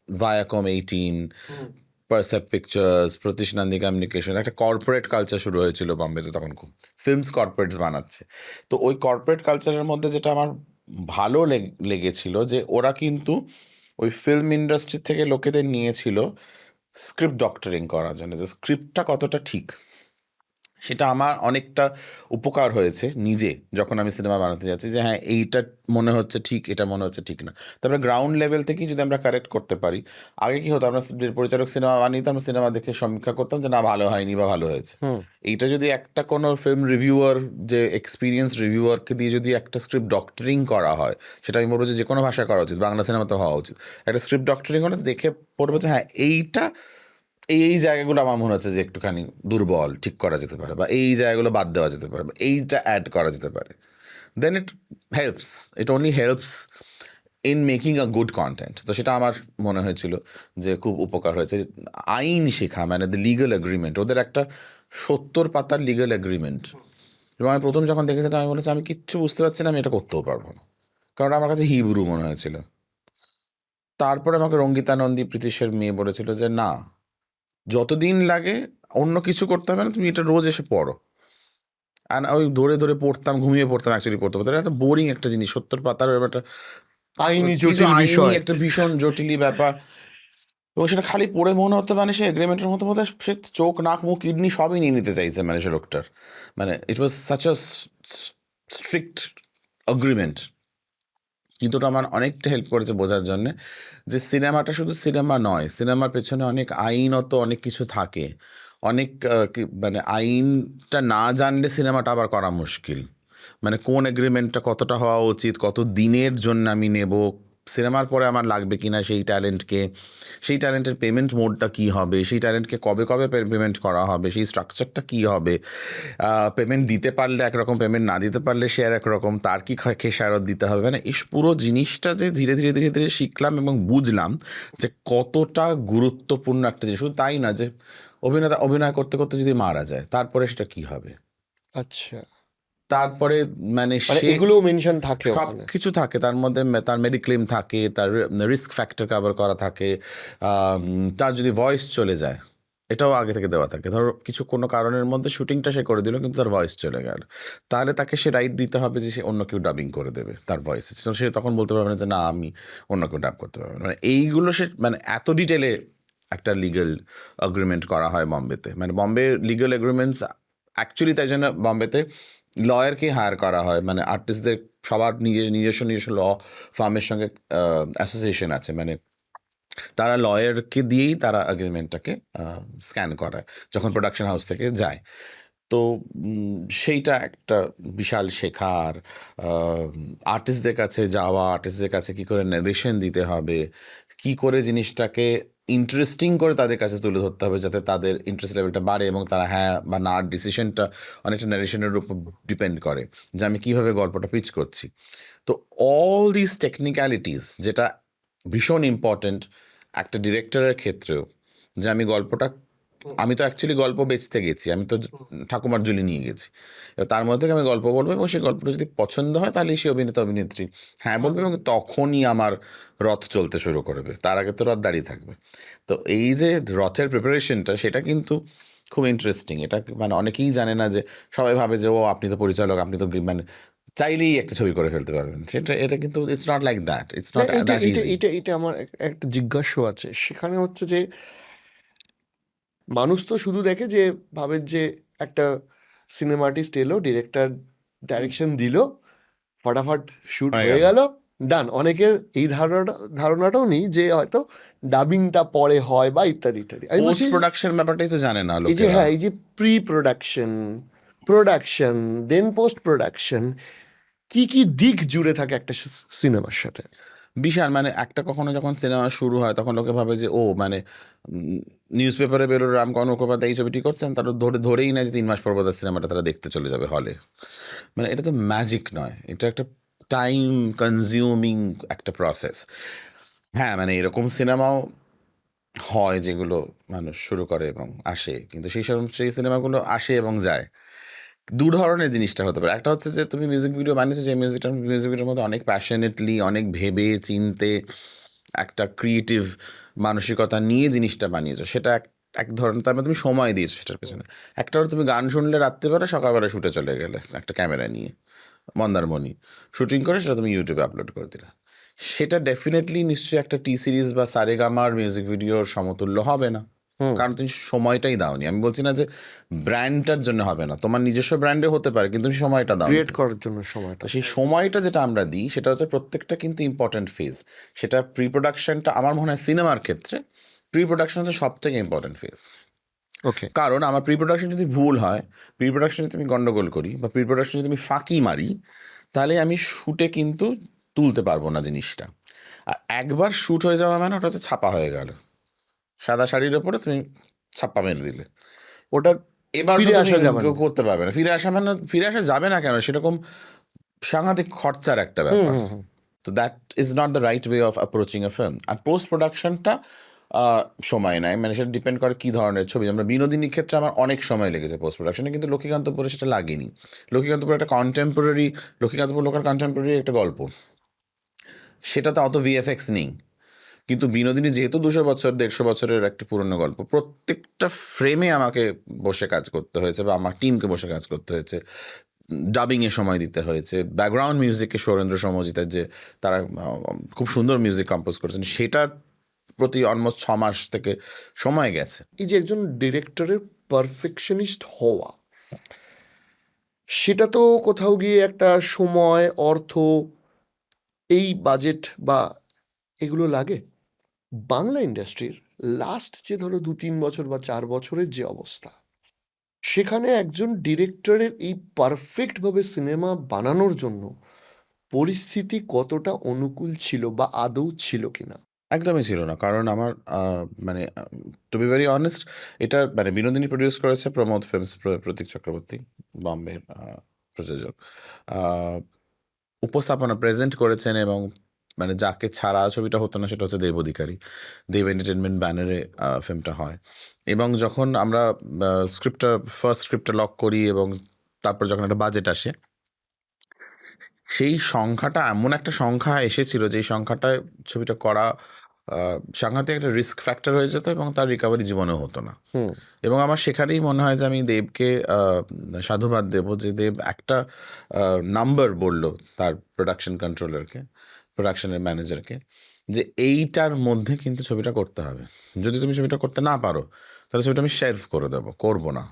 Viacom 18, percept pictures, প্রতীশ Nandi communication, একটা কর্পোরেট কালচার শুরু হয়েছিল বম্বেতে তখন, খুব ফিল্মস কর্পোরেটস বানাচ্ছে। তো ওই কর্পোরেট কালচারের মধ্যে যেটা আমার ভালো লেগেছিল যে ওরা কিন্তু ওই ফিল্ম ইন্ডাস্ট্রি থেকে লোকেদের নিয়েছিল স্ক্রিপ্ট ডক্টরিং করার জন্য, যে স্ক্রিপ্টটা কতটা ঠিক, সেটা আমার অনেকটা উপকার হয়েছে নিজে যখন আমি সিনেমা বানাতে যাচ্ছি, যে হ্যাঁ এইটা মনে হচ্ছে ঠিক, এটা মনে হচ্ছে ঠিক না। তারপরে গ্রাউন্ড লেভেল থেকেই যদি আমরা কারেক্ট করতে পারি। আগে কি হতো, আমরা যে পরিচালক সিনেমা বানিয়ে আমরা সিনেমা দেখে সমীক্ষা করতাম যে না ভালো হয়নি বা ভালো হয়েছে। এইটা যদি একটা কোনো ফিল্ম রিভিউয়ার, যে এক্সপিরিয়েন্স রিভিউয়ারকে দিয়ে যদি একটা স্ক্রিপ্ট ডক্টরিং করা হয়, সেটা আমি বলবো যে কোনো ভাষায় করা উচিত, বাংলা সিনেমাতে হওয়া উচিত। একটা স্ক্রিপ্ট ডক্টরিং হলে দেখে পড়বো যে হ্যাঁ এইটা, এই জায়গাগুলো আমার মনে হচ্ছে যে একটুখানি দুর্বল, ঠিক করা যেতে পারে, বা এই জায়গাগুলো বাদ দেওয়া যেতে পারে, বা এইটা অ্যাড করা যেতে পারে। Then it helps, it only helps in making a good content. তো সেটা আমার মনে হয়েছিল যে খুব উপকার হয়েছে। আইন শেখা, মানে দ্য লিগাল এগ্রিমেন্ট, ওদের একটা 70 পাতার লিগাল এগ্রিমেন্ট, এবং আমি প্রথম যখন দেখেছিলাম আমি বলেছি আমি কিচ্ছু বুঝতে পারছি না, আমি এটা করতেও পারবো না, কারণ আমার কাছে হিব্রু মনে হয়েছিল। তারপরে আমাকে রঙ্গিতা নন্দী, প্রীতিশের মেয়ে, বলেছিল যে না, যতদিন লাগে অন্য কিছু করতে হবে না, তুমি এটা রোজ এসে পড়ো। আর ওই ধরে ধরে পড়তাম, ঘুমিয়ে পড়তাম, অ্যাকচুয়ালি পড়তে পড়তে এত বোরিং একটা জিনিস, 70 পাতার একটা আইনি কিছু জটিল আইনি বিষয়। একটা ভীষণ জটিল ব্যাপার, এবং সেটা খালি পড়ে মনে হতে, মানে সে এগ্রিমেন্টের মতো বোধহয় সে চোখ, নাক, মুখ, কিডনি সবই নিয়ে নিতে চাইছে, মানে সে লোকটার, মানে it was such a strict agreement. কিন্তু ওটা আমার অনেকটা হেল্প করেছে বোঝার জন্যে যে সিনেমাটা শুধু সিনেমা নয়, সিনেমার পেছনে অনেক আইনত অনেক কিছু থাকে, অনেক মানে আইনটা না জানলে সিনেমাটা আবার করা মুশকিল। মানে কোন এগ্রিমেন্টটা কতটা হওয়া উচিত, কত দিনের জন্য আমি নেব, সিনেমার পরে আমার লাগবে কিনা সেই ট্যালেন্টকে, সেই ট্যালেন্টের পেমেন্ট মোডটা কী হবে, সেই ট্যালেন্টকে কবে কবে পেমেন্ট করা হবে, সেই স্ট্রাকচারটা কী হবে, পেমেন্ট দিতে পারলে একরকম, পেমেন্ট না দিতে পারলে সে আর একরকম, তার কি খেসারত দিতে হবে, মানে এই পুরো জিনিসটা যে ধীরে ধীরে ধীরে ধীরে শিখলাম এবং বুঝলাম যে কতটা গুরুত্বপূর্ণ একটা জিনিস। শুধু তাই না, যে অভিনয় করতে করতে যদি মারা যায় তারপরে সেটা কি হবে, আচ্ছা, তারপরে মানে মানে সে এগুলো মেনশন থাকে সব ওখানে। কিছু থাকে তার মধ্যে, তার মেডিক্লেম থাকে, তার রিস্ক ফ্যাক্টর কভার করা থাকে, তার যদি ভয়েস চলে যায় এটাও আগে থেকে দেওয়া থাকে। ধরো কিছু কোনো কারণের মধ্যে শুটিংটা সে করে দিল কিন্তু তার ভয়েস চলে গেল, তাহলে তাকে সে রাইট দিতে হবে যে সে অন্য কেউ ডাবিং করে দেবে তার ভয়েসে। তো সে তখন বলতে পারবে না যে না আমি অন্য কেউ ডাব করতে পারবে না। মানে এইগুলো সে মানে এত ডিটেলে একটা লিগ্যাল এগ্রিমেন্ট করা হয় বম্বেতে। মানে বম্বে লিগ্যাল এগ্রিমেন্টস অ্যাকচুয়ালি, তাই জন্য বম্বেতে লয়ারকে হায়ার করা হয়, মানে আর্টিস্টদের সবার নিজস্ব ল ফার্মের সঙ্গে অ্যাসোসিয়েশন আছে, মানে তারা লয়ারকে দিয়েই তারা এগ্রিমেন্টটাকে স্ক্যান করায় যখন প্রোডাকশন হাউস থেকে যায়। তো সেইটা একটা বিশাল শেখার, আর্টিস্টদের কাছে যাওয়া, আর্টিস্টদের কাছে কী করে ন্যারেশন দিতে হবে, কী করে জিনিসটাকে ইন্টারেস্টিং করে তাদের কাছে তুলে ধরতে হবে যাতে তাদের ইন্টারেস্ট লেভেলটা বাড়ে, এবং তারা হ্যাঁ বা না ডিসিশনটা অনেকটা ন্যারেশনের উপর ডিপেন্ড করে যে আমি কীভাবে গল্পটা পিচ করছি। তো অল দিস টেকনিক্যালিটিস যেটা ভীষণ ইম্পর্ট্যান্ট একটা ডিরেক্টরের ক্ষেত্রেও, যে আমি গল্পটা, আমি তো অ্যাকচুয়ালি গল্প বেচতে গেছি, আমি তো ঠাকুমার ঝুলি নিয়ে গেছি, এবার তার মধ্যে থেকে আমি গল্প বলবো, এবং সেই গল্পটা যদি পছন্দ হয় তাহলে সেই অভিনেতা অভিনেত্রী হ্যাঁ বলবে, এবং তখনই আমার রথ চলতে শুরু করবে, তার আগে তো রথ দাঁড়িয়ে থাকবে। তো এই যে রথের প্রিপারেশনটা সেটা কিন্তু খুব ইন্টারেস্টিং। এটা মানে অনেকেই জানে না, যে সবাই ভাবে যে ও আপনি তো পরিচালক, আপনি তো মানে চাইলেই একটা ছবি করে ফেলতে পারবেন, সেটা এটা কিন্তু it's not like that, it's না, নট এটা দ্যাট এটা ইজি। এটা এটা আমার একটা জিজ্ঞাসা আছে, সেখানে হচ্ছে যে মানুষ তো শুধু দেখে যে ভাবে যে একটা সিনেমা আর্টিস্ট এলো, ডিরেক্টর ডাইরেকশন দিল, ফটাফট শুট হয়ে গেল, ডান। অনেকের এই ধারণাটাও নেই যে হয়তো ডাবিংটা পরে হয় বা ইত্যাদি ইত্যাদি। আমি বলছি পোস্ট প্রোডাকশন ব্যাপারটাই তো জানে না এই যে লোকেরা। হ্যাঁ, এই যে প্রি প্রোডাকশন, প্রোডাকশন, দেন পোস্ট প্রোডাকশন, কি কি দিক জুড়ে থাকে একটা সিনেমার সাথে। বিশাল, মানে একটা কখনো যখন সিনেমা শুরু হয় তখন লোকে ভাবে যে ও মানে নিউজ পেপারে বেরোলো রামকর্ণ মুখোপাধ্যায় এই ছবিটি করছেন, তারা ধরেই না যে 3 মাস পর তার সিনেমাটা তারা দেখতে চলে যাবে হলে। মানে এটা তো ম্যাজিক নয়, এটা একটা টাইম কনজিউমিং একটা প্রসেস। হ্যাঁ, মানে এরকম সিনেমাও হয় যেগুলো মানুষ শুরু করে এবং আসে, কিন্তু সেই সিনেমাগুলো আসে এবং যায়। দু ধরনের জিনিসটা হতে পারে। একটা হচ্ছে যে তুমি মিউজিক ভিডিও বানিয়েছো, যে মিউজিক ভিডিওর মধ্যে অনেক প্যাশনেটলি, অনেক ভেবে চিনতে একটা ক্রিয়েটিভ মানসিকতা নিয়ে জিনিসটা বানিয়েছো, সেটা এক ধরনের, তার মানে তুমি সময় দিয়েছো সেটার পেছনে। একটা হলো তুমি গান শুনলে রাত্রিবেলা, সকালবেলা শুটে চলে গেলে একটা ক্যামেরা নিয়ে মন্দারমণি শুটিং করে সেটা তুমি ইউটিউবে আপলোড করে দিলে। সেটা ডেফিনেটলি নিশ্চয়ই একটা টি সিরিজ বা সারেগামার মিউজিক ভিডিওর সমতুল্য হবে না, কারণ তুমি সময়টাই দাওনি। আমি বলছি না যে ব্র্যান্ডটার জন্য হবে না, তোমার নিজস্ব ব্র্যান্ডে হতে পারে, কিন্তু তুমি সময়টা দাও। ক্রিয়েট করার জন্য সময়টা। তো সেই সময়টা যেটা আমরা দিই সেটা হচ্ছে প্রত্যেকটা কিন্তু ইম্পর্টেন্ট ফেজ। সেটা প্রি প্রোডাকশনটা আমার মনে হয় সিনেমার ক্ষেত্রে প্রি প্রোডাকশন হচ্ছে সব থেকে ইম্পর্টেন্ট ফেজ। ওকে। কারণ আমার প্রি প্রোডাকশন যদি ভুল হয়, প্রি প্রোডাকশন যদি আমি গন্ডগোল করি, বা প্রি প্রোডাকশন যদি আমি ফাঁকি মারি, তাহলে আমি শ্যুটে কিন্তু তুলতে পারবো না জিনিসটা। আর একবার শ্যুট হয়ে যাওয়া মানে ওটা হচ্ছে ছাপা হয়ে গেল, সাদা শাড়ির ওপরে তুমি ছাপ্পা মেরে দিলে, ওটা এবার ফিরে তো আসা তুমি যাবে না। করতে পারবে না। ফিরে আসা যাবে না কেন, সেরকম সাংঘাতিক খরচার একটা ব্যাপার। তো that is not the right way of approaching a film. আর পোস্ট প্রোডাকশনটা সময় নেয়, মানে সেটা ডিপেন্ড করে কী ধরনের ছবি। আমরা বিনোদিনীর ক্ষেত্রে আমার অনেক সময় লেগেছে পোস্ট প্রোডাকশনে, কিন্তু লক্ষ্মীকান্তপুরে সেটা লাগেনি। লক্ষ্মীকান্তপুর একটা কন্টেম্পোরারি, লক্ষ্মীকান্তপুর লোকাল কন্টেম্পোরারি একটা গল্প, সেটাতে অত ভিএফএক্স নেই। কিন্তু বিনোদিনী যেহেতু 200 বছর 150 বছরের একটা পুরনো গল্প, প্রত্যেকটা ফ্রেমে আমাকে বসে কাজ করতে হয়েছে বা আমার টিমকে বসে কাজ করতে হয়েছে, ডাবিংয়ে সময় দিতে হয়েছে, ব্যাকগ্রাউন্ড মিউজিকে সৌরেন্দ্র সমজিতের যে তারা খুব সুন্দর মিউজিক কম্পোজ করেছেন, সেটার প্রতি অলমোস্ট 6 মাস থেকে সময় গেছে। এই যে একজন ডিরেক্টরের পারফেকশনিস্ট হওয়া, সেটা তো কোথাও গিয়ে একটা সময়, অর্থ, এই বাজেট বা এগুলো লাগে। বাংলা ইন্ডাস্ট্রির লাস্ট যে ধরো 2-3 বছর বা 4 বছরের যে অবস্থা, সেখানে একজন ডিরেক্টরের এই পারফেক্টভাবে সিনেমা বানানোর জন্য পরিস্থিতি কতটা অনুকূল ছিল বা আদৌ ছিল কিনা। একদমই ছিল না, কারণ আমার মানে টু বি ভেরি অনেস্ট, এটা মানে বিনোদিনী প্রডিউস করেছে প্রমোদ ফিল্মস, প্রতীক চক্রবর্তী বম্বের প্রযোজক। আহ, উপস্থাপনা প্রেজেন্ট করেছেন, এবং মানে যাকে ছাড়া ছবিটা হতো না সেটা হচ্ছে দেব অধিকারী। দেব এন্টারটেনমেন্ট ব্যানারে ফিল্মটা হয়, এবং যখন আমরা ফার্স্ট স্ক্রিপ্টটা লক করি এবং তারপর যখন একটা বাজেট আসে, সেই সংখ্যাটা এমন একটা সংখ্যা এসেছিল যেই সংখ্যাটায় ছবিটা করা সাংঘাতিক একটা রিস্ক ফ্যাক্টর হয়ে যেত, এবং তার রিকভারি জীবনেও হতো না। এবং আমার সেখানেই মনে হয় যে আমি দেবকে সাধুবাদ দেব, যে দেব একটা নাম্বার বলল তার প্রোডাকশন কন্ট্রোলারকে, প্রোডাকশনের ম্যানেজারকে, যে এইটার মধ্যে কিন্তু ছবিটা করতে হবে। যদি তুমি ছবিটা করতে না পারো, তাহলে ছবিটা আমি শেলফ করে দেবো, করবো না,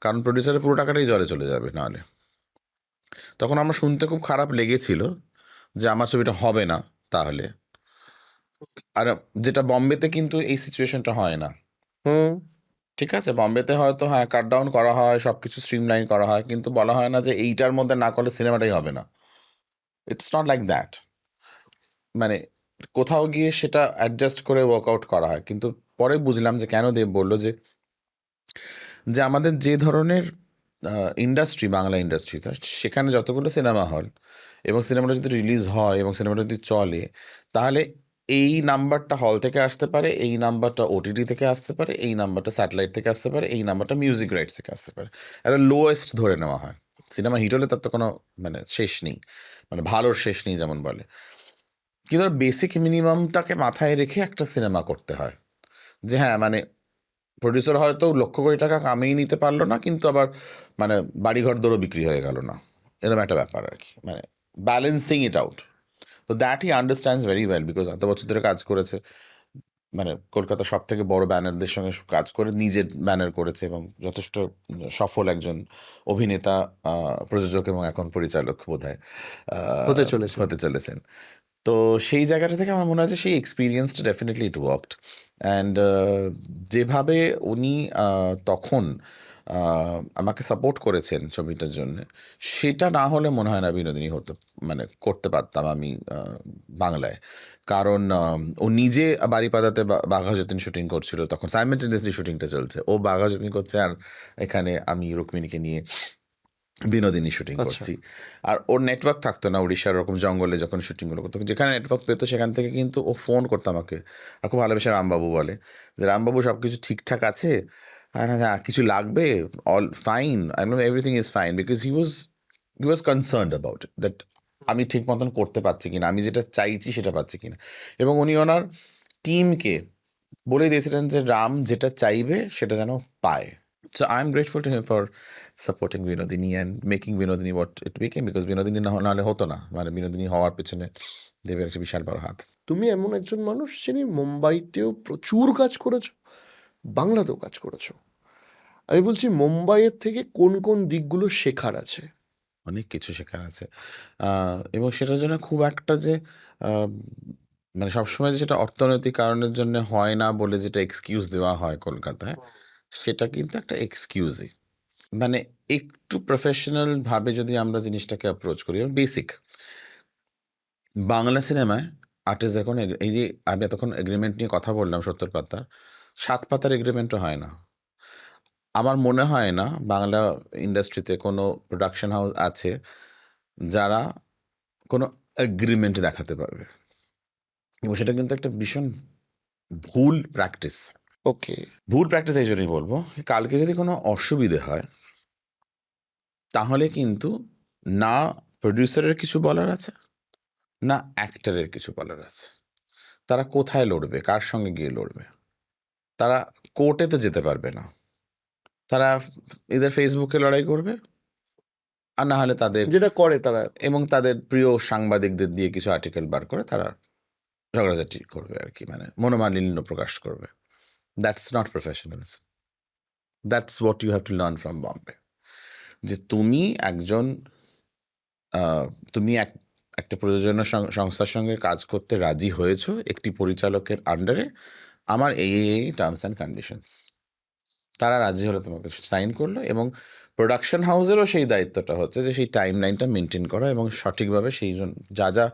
কারণ প্রডিউসারের পুরো টাকাটাই জলে চলে যাবে নাহলে। তখন আমার শুনতে খুব খারাপ লেগেছিল যে আমার ছবিটা হবে না তাহলে। আর যেটা বম্বেতে কিন্তু এই সিচুয়েশনটা হয় না। ঠিক আছে, বম্বেতে হয়তো হ্যাঁ কাট ডাউন করা হয়, সব কিছু স্ট্রিমলাইন করা হয়, কিন্তু বলা হয় না যে এইটার মধ্যে না করলে সিনেমাটাই হবে না। It's not like that. মানে কোথাও গিয়ে সেটা অ্যাডজাস্ট করে ওয়ার্কআউট করা হয়। কিন্তু পরে বুঝলাম যে কেন দেব বললো যে যে আমাদের যে ধরনের ইন্ডাস্ট্রি, বাংলা ইন্ডাস্ট্রি, সেখানে যতগুলো সিনেমা হল, এবং সিনেমাটা যদি রিলিজ হয় এবং সিনেমাটা যদি চলে, তাহলে এই নাম্বারটা হল থেকে আসতে পারে, এই নাম্বারটা ওটিটি থেকে আসতে পারে, এই নাম্বারটা স্যাটেলাইট থেকে আসতে পারে, এই নাম্বারটা মিউজিক রাইটস থেকে আসতে পারে। একটা লোয়েস্ট ধরে নেওয়া হয়। সিনেমা হিট হলে তার তো কোনো মানে শেষ নেই, মানে ভালোর শেষ নেই যেমন বলে। কিন্তু বেসিক মিনিমামটাকে মাথায় রেখে একটা সিনেমা করতে হয়, যে হ্যাঁ মানে প্রডিউসার হয়তো লক্ষ কোটি টাকা কামিয়ে নিতে পারলো না, কিন্তু আবার মানে বাড়িঘর দৌড়ও বিক্রি হয়ে গেল না, এরকম একটা ব্যাপার আর কি, মানে ব্যালেন্সিং ইট আউট। তো that he understands very well, because এত বছর ধরে কাজ করেছে, মানে কলকাতার সব থেকে বড় ব্যানারদের সঙ্গে কাজ করে নিজের ব্যানার করেছে, এবং যথেষ্ট সফল একজন অভিনেতা, প্রযোজক এবং এখন পরিচালক বোধহয় হতে চলেছে। হতে চলেছেন। তো সেই জায়গাটা থেকে আমার মনে হয় যে সেই এক্সপিরিয়েন্সটা ডেফিনেটলি ইট ওয়ার্কড অ্যান্ড যেভাবে উনি তখন আমাকে সাপোর্ট করেছেন ছবিটার জন্য, সেটা না হলে মনে হয় না বিনোদিনী হতো, মানে করতে পারতাম আমি বাংলায়। কারণ ও নিজে বাড়িপাদাতে বাঘা যতীন শুটিং করছিল, তখন সাইমেন্টেনিয়াসলি শুটিংটা চলছে, ও বাঘা যতীন করছে আর এখানে আমি রুক্মিণীকে নিয়ে বিনোদিনী শুটিং আচ্ছা। করছি। আর ওর নেটওয়ার্ক থাকতো না উড়িষ্যার ওরকম জঙ্গলে যখন শুটিংগুলো করতো, যেখানে নেটওয়ার্ক পেতো সেখান থেকে কিন্তু ও ফোন করতো আমাকে, আর খুব ভালোবেসে রামবাবু বলে যে রামবাবু সব কিছু ঠিকঠাক আছে, আর হ্যাঁ কিছু লাগবে, all fine, I know everything is fine, because he was concerned about it, that আমি ঠিক মতন করতে পারছি কিনা, আমি যেটা চাইছি সেটা পাচ্ছি কিনা। এবং উনি ওনার টিমকে বলে দিয়েছিলেন যে রাম যেটা চাইবে সেটা যেন পায়। So I'm grateful to him for supporting Vinodini and making Vinodini what it became, because Vinodini নাহলে হতো না, মানে বিনোদিনী হওয়ার পেছনে দেবের একটা বিশাল বড় হাত। তুমি এমন একজন মানুষ যিনি মুম্বাইতেও প্রচুর কাজ করেছো, বাংলাতেও কাজ করেছো। আমি বলছি মুম্বাইয়ের থেকে কোন কোন দিকগুলো শেখার আছে? অনেক কিছু শেখার আছে, এবং সেটার জন্য খুব একটা যে আহ, মানে সবসময় যে সেটা অর্থনৈতিক কারণের জন্য হয় না বলে যেটা এক্সকিউজ দেওয়া হয় কলকাতায়, সেটা কিন্তু একটা এক্সকিউজই। মানে একটু প্রফেশনাল ভাবে যদি আমরা জিনিসটাকে অ্যাপ্রোচ করি, বেসিক বাংলা সিনেমায় আর্টিস্ট এখন এই যে আমি এতক্ষণ এগ্রিমেন্ট নিয়ে কথা বললাম ৭০ পাতার, ৭ পাতার এগ্রিমেন্টও হয় না। আমার মনে হয় না বাংলা ইন্ডাস্ট্রিতে কোনো প্রোডাকশন হাউস আছে যারা কোনো এগ্রিমেন্ট দেখাতে পারবে, এবং সেটা কিন্তু একটা ভীষণ ভুল প্র্যাকটিস। ওকে। ভুল প্র্যাকটিস এই জন্যই বলবো, কালকে যদি কোনো অসুবিধে হয় তাহলে কিন্তু না প্রডিউসারের কিছু বলার আছে, না অ্যাক্টরের কিছু বলার আছে। তারা কোথায় লড়বে, কার সঙ্গে গিয়ে লড়বে? তারা কোর্টে তো যেতে পারবে না, তারা এদের ফেসবুকে লড়াই করবে, আর না হলে তাদের, যেটা করে তারা। এবং তাদের প্রিয় সাংবাদিকদের দিয়ে কিছু আর্টিকেল বার করে তারা ঝগড়াঝাটি করবে আর কি, মানে মনোমালিন্য প্রকাশ করবে। That's not professionalism, that's what you have to learn from Bombay. যে তুমি একজন তুমি একটা প্রযোজনা সংস্থার সঙ্গে কাজ করতে রাজি হয়েছো একটি পরিচালকের আন্ডারে, আমার এই টার্মস অ্যান্ড কন্ডিশনস, তারা রাজি হলে তোমাকে সাইন করলো, এবং প্রোডাকশন হাউসেরও সেই দায়িত্বটা হচ্ছে যে সেই টাইম লাইনটা মেনটেন করা এবং সঠিকভাবে সেই যা যা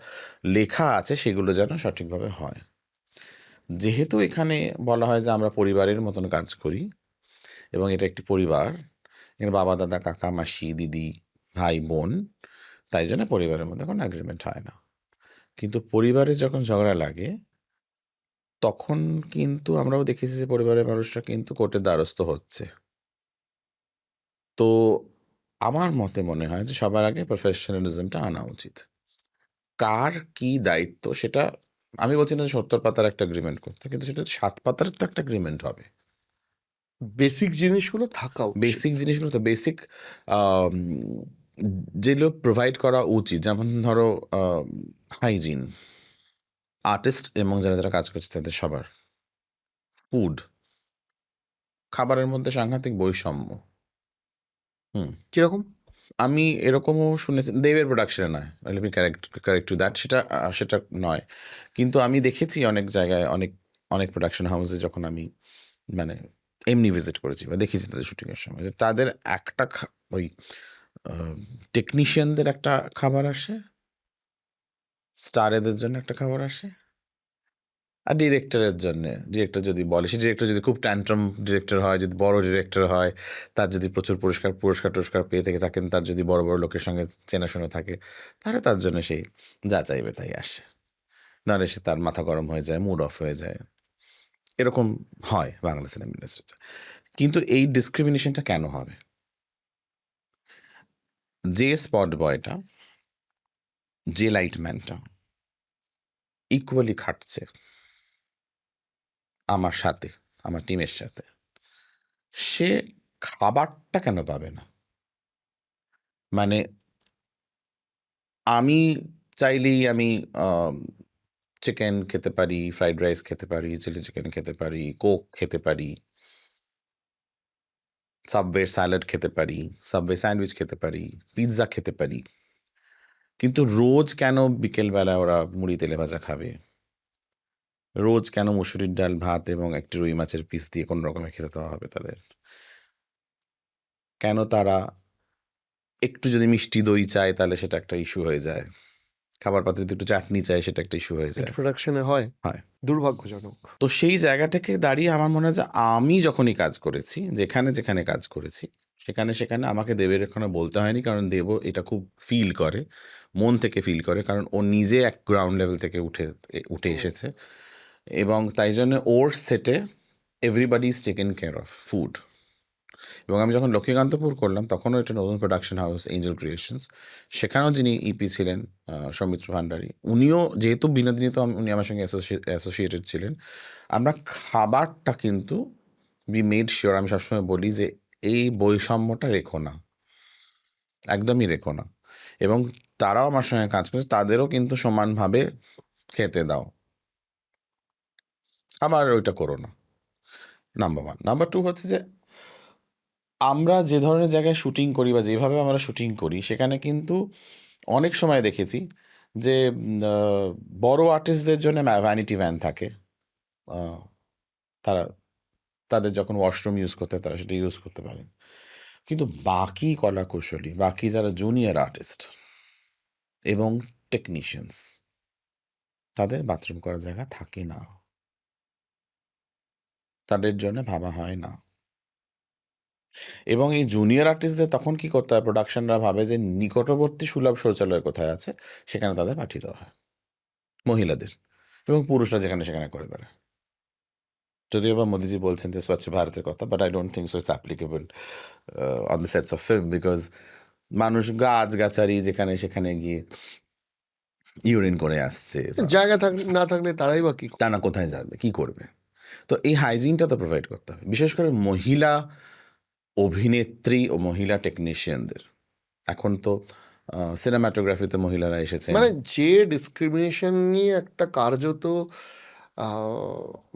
লেখা আছে সেগুলো যেন সঠিকভাবে হয়। যেহেতু এখানে বলা হয় যে আমরা পরিবারের মতন কাজ করি, এবং এটা একটি পরিবার, এখানে বাবা দাদা কাকা মাসি দিদি ভাই বোন, তাই জন্য পরিবারের মধ্যে কোনো অ্যাগ্রিমেন্ট হয় না। কিন্তু পরিবারে যখন ঝগড়া লাগে তখন কিন্তু আমরাও দেখেছি যে পরিবারের মানুষরা কিন্তু কোর্টের দ্বারস্থ হচ্ছে। তো আমার মতে মনে হয় যে সবার আগে প্রফেশনালিজমটা আনা উচিত। কার কি দায়িত্ব সেটা আমি বলছি না যে ৭০ পাতার একটা এগ্রিমেন্ট করতে, কিন্তু সেটা ৭ পাতার তো একটা এগ্রিমেন্ট হবে। বেসিক জিনিসগুলো থাকা উচিত। বেসিক জিনিসগুলো তো বেসিক যেগুলো প্রোভাইড করা উচিত, যেমন ধরো হাইজিন, আর্টিস্ট এবং যারা যারা কাজ করছে তাদের সবার ফুড, খাবারের মধ্যে সাংঘাতিক বৈষম্য। হুম, কিরকম? আমি এরকমও শুনেছি, দেবের প্রোডাকশনে নয়, let me correct to that, সেটা নয়, কিন্তু আমি দেখেছি অনেক জায়গায়, অনেক অনেক প্রোডাকশন হাউসে যখন আমি মানে এমনি ভিজিট করেছি বা দেখেছি তাদের শুটিংয়ের সময়, যে তাদের একটা ওই টেকনিশিয়ানদের একটা খাবার আসে, স্টারেদের জন্য একটা খাবার আসে, আর ডিরেক্টরের জন্য, ডিরেক্টর যদি বলে, সে ডিরেক্টর যদি খুব ট্যান্ট্রাম ডিরেক্টর হয়, যদি বড় ডিরেক্টর হয়, তার যদি প্রচুর পুরস্কার পেয়ে থেকে থাকেন, তার যদি বড় বড় লোকের সঙ্গে চেনাশোনা থাকে, তাহলে তার জন্য সেই যা চাইবে তাই আসে, নাহলে সে তার মাথা গরম হয়ে যায়, মুড অফ হয়ে যায়। এরকম হয় বাংলা সিনেমা ইন্ডাস্ট্রিতে। কিন্তু এই ডিসক্রিমিনেশনটা কেন হবে? যে স্পট বয়টা, যে লাইটম্যানটা ইকুয়ালি খাটছে আমার সাথে, আমার টিমের সাথে, সে খাবারটা কেন পাবে না? মানে আমি চাইলেই আমি চিকেন খেতে পারি, ফ্রাইড রাইস খেতে পারি, চিলি চিকেন খেতে পারি, কোক খেতে পারি, সাবওয়ে স্যালাড খেতে পারি, সাবওয়ে স্যান্ডউইচ খেতে পারি, পিৎজা খেতে পারি, কিন্তু রোজ কেন বিকেলবেলা ওরা মুড়ি তেলে ভাজা খাবে? রোজ কেন মুসুরির ডাল, ভাত এবং একটি রুই মাছের পিস দিয়ে কোনো রকমে খেতে দেওয়া হবে তাদের? কেন তারা একটু যদি মিষ্টি দই চায় তাহলে সেটা একটা ইস্যু হয়ে যায়? খাবার পাত্রে যদি একটু চাটনি চায় সেটা একটা ইস্যু হয়ে যায়। এটা প্রোডাকশনে হয় হয়। দুর্ভাগ্যজনক। তো সেই জায়গা থেকে দাঁড়িয়ে আমার মনে হয় যে আমি যখনই কাজ করেছি, যেখানে কাজ করেছি, সেখানে আমাকে দেবের এখানে বলতে হয়নি। কারণ দেব এটা খুব ফিল করে, মন থেকে ফিল করে। কারণ ও নিজে এক গ্রাউন্ড লেভেল থেকে উঠে এসেছে এবং তাই জন্য ওর সেটে everybody is taken care of food. এবং আমি যখন লক্ষ্মীকান্তপুর করলাম তখনও একটা নতুন প্রোডাকশন হাউস এঞ্জেল ক্রিয়েশনস, সেখানেও যিনি ইপি ছিলেন সৌমিত্র ভান্ডারী, উনিও যেহেতু বিনোদিনী, তো উনি আমার সঙ্গে অ্যাসোসিয়েটেড ছিলেন। আমরা খাবারটা কিন্তু উই মেড শিওর, আমি সবসময় বলি যে এই বৈষম্যটা রেখো না, একদমই রেখো না। এবং তারাও আমার সঙ্গে কাজ করছে, তাদেরও কিন্তু সমানভাবে খেতে দাও, আবার ওইটা করো না। Number one. নাম্বার টু হচ্ছে যে আমরা যে ধরনের জায়গায় শুটিং করি বা যেভাবে আমরা শুটিং করি সেখানে কিন্তু অনেক সময় দেখেছি যে বড় আর্টিস্টদের জন্য ভ্যানিটি ভ্যান থাকে। তারা তাদের যখন ওয়াশরুম ইউজ করতে হয় তারা সেটা ইউজ করতে পারেন। কিন্তু বাকি কলা কুশলী, বাকি যারা জুনিয়র আর্টিস্ট এবং টেকনিশিয়ানস, তাদের বাথরুম করার জায়গা থাকে না, তাদের জন্য ভাবা হয় না। এবং এই জুনিয়র আর্টিস্টদের তখন কি করতে হয়, প্রোডাকশনরা ভাবে যে নিকটবর্তী সুলভ শৌচালয় কোথায় আছে সেখানে তাদের পাঠিয়ে দেওয়া হয়, মহিলাদের। এবং পুরুষরা যেখানে সেখানে করে বেড়ায়। যদিও বা মোদিজি বলছেন যে স্বচ্ছ ভারতের কথা, but I don't think so it's applicable on the sets of film, because মানুষ গাছগাছালি যেখানে সেখানে গিয়ে ইউরিন করে আসছে, জায়গা না থাকলে তারাই বা কি তা না কোথায় যাবে, কি করবে? তো এই হাইজিনটা তো প্রোভাইড করতে হবে, বিশেষ করে মহিলা অভিনেত্রী ও মহিলা টেকনিশিয়ানদের। এখন তো সিনেমাটোগ্রাফিতে মহিলারা এসেছেন। মানে যে ডিসক্রিমিনেশন নিয়ে একটা কার্যত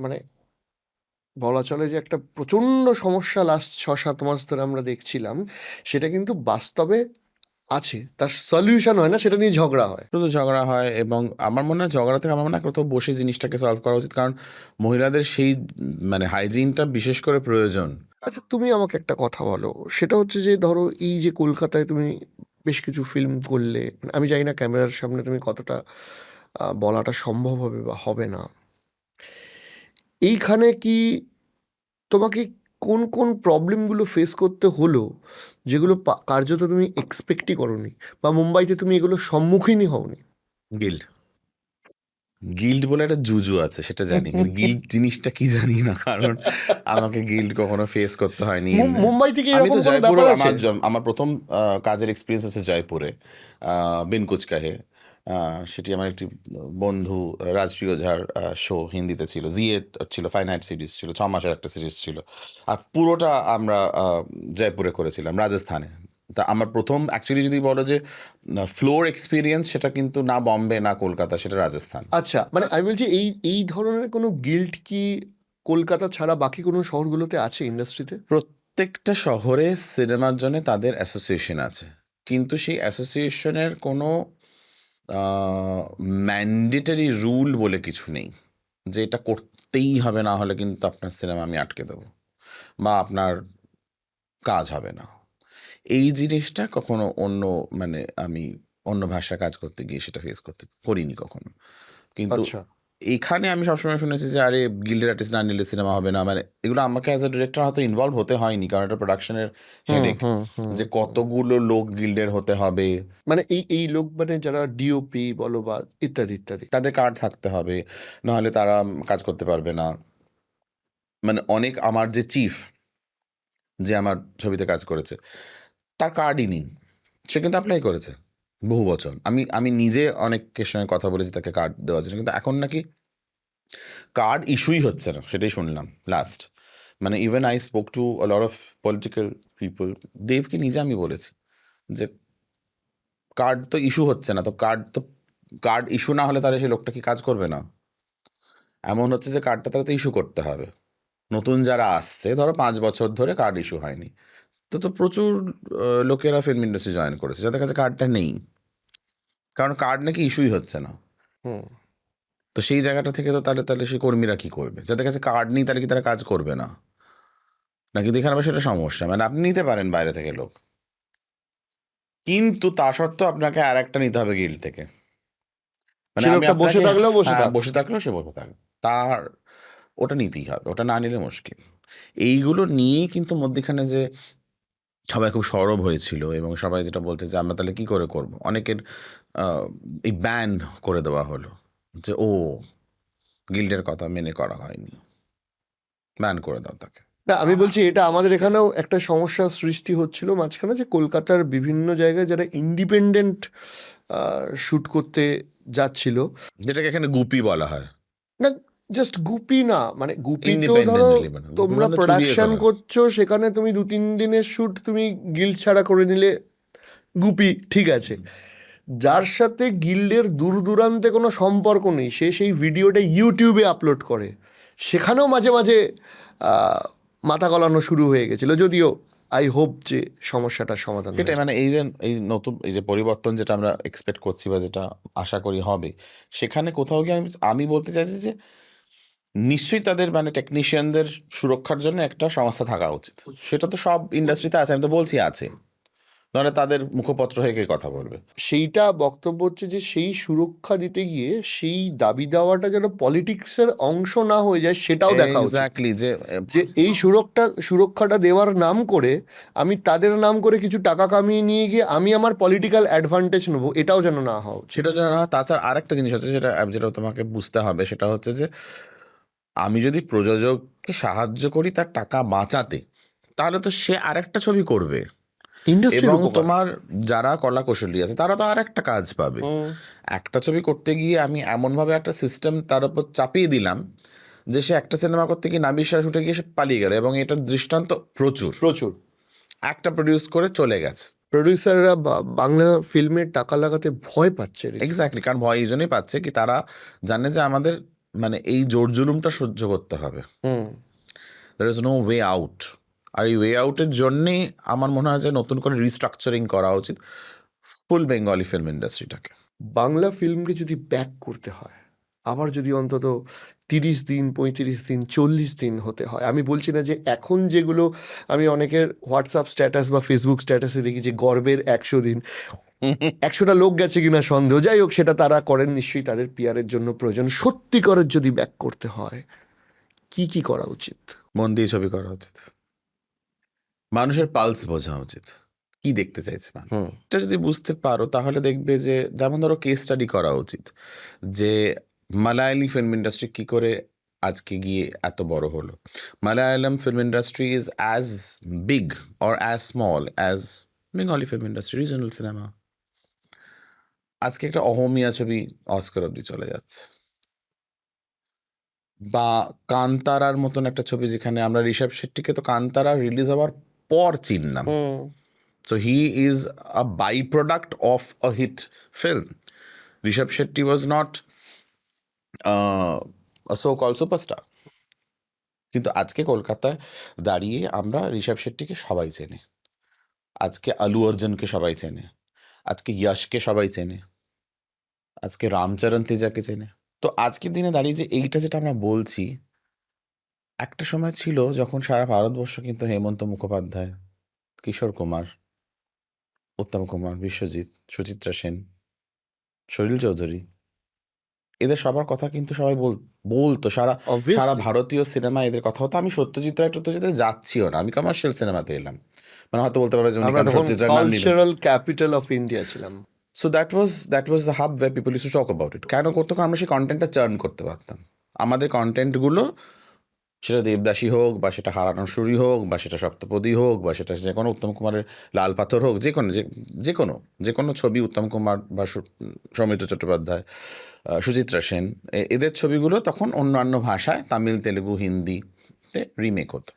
মানে বলা চলে যে একটা প্রচণ্ড সমস্যা লাস্ট 6-7 মাস ধরে আমরা দেখছিলাম, সেটা কিন্তু বাস্তবে আছে, তার সলিউশন হয় না, সেটা নিয়ে ঝগড়া হয়। শুধু ঝগড়া হয় এবং আমার মনে হয় ঝগড়া থেকে আমার মনে হয় কোথাও বসে জিনিসটাকে সলভ করা উচিত। কারণ মহিলাদের সেই মানে হাইজিনটা বিশেষ করে প্রয়োজন। আচ্ছা, তুমি আমাকে একটা কথা বলো, সেটা হচ্ছে যে ধরো এই যে কলকাতায় তুমি বেশ কিছু ফিল্ম করলে, আমি জানি না ক্যামেরার সামনে তুমি কতটা বলাটা সম্ভব হবে বা হবে না, এইখানে কি তোমাকে কোন কোন প্রবলেমগুলো ফেস করতে হলো যেগুলো কার্যত তুমি এক্সপেক্টই করোনি, বা মুম্বাইতে তুমি এগুলো সম্মুখীনই হওনি? গিল্ড গিল্ড বলে একটা জুজু আছে, সেটা জানি, কিন্তু গিল্ড জিনিসটা কি জানি না। কারণ আমাকে গিল্ড কখনো ফেস করতে হয়নি। মুম্বাই থেকে আমি তো এরকম কোনো জয়পুরে, ব্যাপার আছে? আমার প্রথম কাজের এক্সপিরিয়েন্স হচ্ছে জয়পুরে, বিন কুচকাহে। সেটি আমার একটি বন্ধু রাজশ্রী ওঝার শো হিন্দিতে ছিল, জিএ ছিল, 5 নাইট সিরিজ ছিল, 6 মাসের একটা সিরিজ ছিল। আর পুরোটা আমরা জয়পুরে করেছিলাম, রাজস্থানে। তা আমার প্রথম অ্যাকচুয়ালি যদি বলো যে ফ্লোর এক্সপিরিয়েন্স, সেটা কিন্তু না বম্বে না কলকাতা, সেটা রাজস্থান। আচ্ছা, মানে আমি বলছি এই এই ধরনের কোনো গিল্ড কি কলকাতা ছাড়া বাকি কোনো শহরগুলোতে আছে ইন্ডাস্ট্রিতে? প্রত্যেকটা শহরে সিনেমার জন্য তাদের অ্যাসোসিয়েশন আছে, কিন্তু সেই অ্যাসোসিয়েশনের কোনো ম্যান্ডেটারি রুল বলে কিছু নেই যে এটা করতেই হবে, না হলে কিন্তু আপনার সিনেমা আমি আটকে দেবো বা আপনার কাজ হবে না। এই জিনিসটা কখনো অন্য মানে আমি অন্য ভাষায় কাজ করতে গিয়ে সেটা ফেস করিনি কখনো। কিন্তু আচ্ছা। এখানে আমি সবসময় শুনেছি যে আরে গিল্ডের আর্টিস্ট না নিলে সিনেমা হবে না, মানে এগুলো আমাকে অ্যাজ এ ডিরেক্টর হয়তো ইনভলভ হতে হয়নি, কারণ এটা প্রোডাকশনের হেডেক যে কতগুলো লোক গিল্ডের হতে হবে, মানে এই এই লোক মানে যারা ডিওপি বলো বা ইত্যাদি ইত্যাদি। তাদের কার্ড থাকতে হবে, নাহলে তারা কাজ করতে পারবে না। মানে অনেক আমার যে চিফ, যে আমার ছবিতে কাজ করেছে, তার কার্ডই নেই, সে কিন্তু অ্যাপ্লাই করেছে বহু বছর। আমি নিজে অনেকের সঙ্গে কথা বলেছি তাকে কার্ড দেওয়ার জন্য, কিন্তু এখন নাকি কার্ড ইস্যুই হচ্ছে না, সেটাই শুনলাম লাস্ট। মানে even I spoke to a lot of political people, দেবকে নিজে আমি বলেছি যে কার্ড তো ইস্যু হচ্ছে না, তো কার্ড ইস্যু না হলে তাহলে সেই লোকটা কি কাজ করবে না? এমন হচ্ছে যে কার্ডটা তাহলে তো ইস্যু করতে হবে। নতুন যারা আসছে, ধরো 5 বছর ধরে কার্ড ইস্যু হয়নি, তো প্রচুর লোকেরা ফিল্ম ইন্ডাস্ট্রি জয়েন করেছে যাদের কাছে কার্ডটা নেই। কারণ কার্ড নাকি ইস্যুই হচ্ছে না। হুম। তো সেই জায়গাটা থেকে তো তাহলে তাহলে সেই কর্মীরা কি করবে? যাদের কাছে কার্ড নেই তাহলে কি তারা কাজ করবে না? নাকি এখানে আবার সেটা সমস্যা, মানে আপনি নিতে পারেন বাইরে থেকে লোক, কিন্তু তা সত্ত্বেও আপনাকে আর একটা নিতে হবে গিল্ড থেকে। মানে সে আমি লোকটা বসে আপনাকে, থাকলেও বসে হ্যাঁ থাক। বসে থাকলেও সে বসে থাকবে, তার ওটা নিতেই হবে, ওটা না নিলে মুশকিল। এইগুলো নিয়েই কিন্তু মধ্যিখানে যে সবাই খুব সরব হয়েছিল এবং সবাই যেটা বলছে যে আমরা তাহলে কি করে করব, অনেকের এই ব্যান করে দেওয়া হলো যে ও গিল্ডের কথা মেনে করা হয়নি, ব্যান করে দাও তাকে। না, আমি বলছি এটা আমাদের এখানেও একটা সমস্যার সৃষ্টি হচ্ছিল মাঝখানে, যে কলকাতার বিভিন্ন জায়গায় যারা ইন্ডিপেন্ডেন্ট শ্যুট করতে যাচ্ছিল, যেটাকে এখানে গুপি বলা হয়। না জাস্ট গুপি না, মানে গুপি তো ধরো ইন্ডিপেন্ডেন্টলি, মানে গুপি তোমরা মানে চুরিয়ে প্রোডাকশন করা। করছো, সেখানে তুমি 2-3 দিনের শ্যুট তুমি গিল্ড ছাড়া করে নিলে, গুপি ঠিক আছে। যার সাথে গিল্ডের দূর দূরান্তে কোনো সম্পর্ক নেই, সে সেই ভিডিওটা ইউটিউবে আপলোড করে, সেখানেও মাঝে মাঝে আহ, মাথা গলানো শুরু হয়ে গেছিলো, যদিও আই হোপ যে সমস্যাটার সমাধান সেটাই, হয়েছে। মানে এই যে এই নতুন এই যে পরিবর্তন যেটা আমরা এক্সপেক্ট করছি বা যেটা আশা করি হবে, সেখানে কোথাও গিয়ে আমি বলতে চাইছি যে নিশ্চয়ই তাদের মানে টেকনিশিয়ানদের সুরক্ষার জন্য একটা সংস্থা থাকা উচিত। সেটা তো সব ইন্ডাস্ট্রিতে আছে, আমি তো বলছি আছে, নাহলে তাদের মুখপত্র হয়ে কে কথা বলবে? সেইটা বক্তব্য হচ্ছে যে সেই সুরক্ষা দিতে গিয়ে সেই দাবি দেওয়াটা যেন পলিটিক্সের অংশ না হয়ে যায়, সেটাও দেখা উচিত। এক্স্যাক্টলি, যে যে এই সুরক্ষাটা দেওয়ার নাম করে আমি তাদের নাম করে কিছু টাকা কামিয়ে নিয়ে গিয়ে আমি আমার পলিটিক্যাল অ্যাডভান্টেজ নেবো, এটাও যেন না হওয়া উচিত। সেটা যেন না হয়। তাছাড়া আরেকটা জিনিস হচ্ছে যেটা যেটা তোমাকে বুঝতে হবে, সেটা হচ্ছে যে আমি যদি প্রযোজককে সাহায্য করি তার টাকা বাঁচাতে, তাহলে তো সে আরেকটা ছবি করবে ইন্ডাস্ট্রির এবং উপকার। তোমার যারা কলা কৌশলী আছে তারা তো আর একটা কাজ পাবে। হুম। একটা ছবি করতে গিয়ে আমি এমনভাবে একটা সিস্টেম তার উপর চাপিয়ে দিলাম যে সে একটা সিনেমা করতে গিয়ে নাবিশ্বাস উঠে গিয়ে সে পালিয়ে গেল, এবং এটার দৃষ্টান্ত প্রচুর। প্রচুর একটা প্রডিউস করে চলে গেছে। প্রডিউসাররা বাংলা ফিল্মে টাকা লাগাতে ভয় পাচ্ছে রীতিমতো। এক্স্যাক্টলি, কারণ ভয় এই জন্যই পাচ্ছে কি তারা জানে যে আমাদের মানে এই জোর জুলুমটা সহ্য করতে হবে, hmm. There is no way out. আর এই ওয়ে আউটের জন্যেই আমার মনে হয় যে নতুন করে রিস্ট্রাকচারিং করা উচিত ফুল বেঙ্গলি ফিল্ম ইন্ডাস্ট্রিটাকে। বাংলা ফিল্মকে যদি ব্যাক করতে হয়, আবার যদি অন্তত 30 দিন, 35 দিন, 40 দিন হতে হয়, আমি বলছি না যে এখন যেগুলো আমি অনেকের হোয়াটসঅ্যাপ স্ট্যাটাস বা ফেসবুক স্ট্যাটাসে দেখি যে গর্বের 100 দিন, 100টা লোক গেছে কিনা সন্দেহ, যাই হোক সেটা তারা করেন, নিশ্চয়ই তাদের পিয়ারের জন্য প্রয়োজন। সত্যিকারের যদি ব্যাক করতে হয়, কি কি করা উচিত? মন দিয়ে ছবি করা উচিত, মানুষের পালস বোঝা উচিত, কি দেখতে চাইছে মানুষ। হুম। এটা যদি বুঝতে পারো তাহলে দেখবে যে যেমন ধরো কেস স্টাডি করা উচিত যে মালায়ালি ফিল্ম ইন্ডাস্ট্রি কি করে আজকে গিয়ে এত বড় হলো। Malayalam film industry is as big or as small as Bengali film industry, regional cinema. আজকে একটা অহমিয়া ছবি অস্কার অব্দি চলে যাচ্ছে, বা কান্তারার মতন একটা ছবি যেখানে আমরা ঋষভ শেট্টিকে তো কান্তারা রিলিজ হওয়ার পর চিনলাম। হুম। So he is a byproduct of a hit film. Rishabh Shetty was not a so-called superstar. কিন্তু আজকে কলকাতায় দাঁড়িয়ে আমরা ঋষভ শেট্টিকে সবাই চেনে, আজকে আলু অর্জুনকে সবাই চেনে, আজকে যশকে সবাই চেনে, আজকে রামচরণ তেজাকে চেনে। তো আজকের দিনে দাঁড়িয়ে যে এইটা যেটা আমরা বলছি, একটা সময় ছিল যখন সারা ভারতবর্ষ কিন্তু হেমন্ত মুখোপাধ্যায়, কিশোর কুমার, উত্তম কুমার, বিশ্বজিৎ, সুচিত্রা সেন, সলিল চৌধুরী, এদের সবার কথা কিন্তু সবাই বলতো, সারা Obviously. ভারতীয় সিনেমা এদের কথা হতো। আমি সত্যজিৎ রায় যাচ্ছিও না, আমি কমার্শিয়াল সিনেমাতে এলাম, মানে হয়তো বলতে পারবে যে উনি আমরা কেন তখন সত্যজিৎ রায়ের নাম নিলেন। কালচারাল ক্যাপিটাল অফ ইন্ডিয়া ছিলাম। So that was the hub way people use to talk about it. কেন করতো? কারণ আমরা সেই কন্টেন্টটা চার্ন করতে পারতাম। আমাদের কন্টেন্টগুলো, সেটা দেবদাসী হোক, বা সেটা হারানোর সুরি হোক, বা সেটা সপ্তপদী হোক, বা সেটা যে কোনো উত্তম কুমারের লাল পাথর হোক, যে কোনো ছবি, উত্তম কুমার বা সৌমিত্র চট্টোপাধ্যায়, সুচিত্রা সেন, এদের ছবিগুলো তখন অন্যান্য ভাষায় তামিল, তেলেগু, হিন্দিতে রিমেক হতো।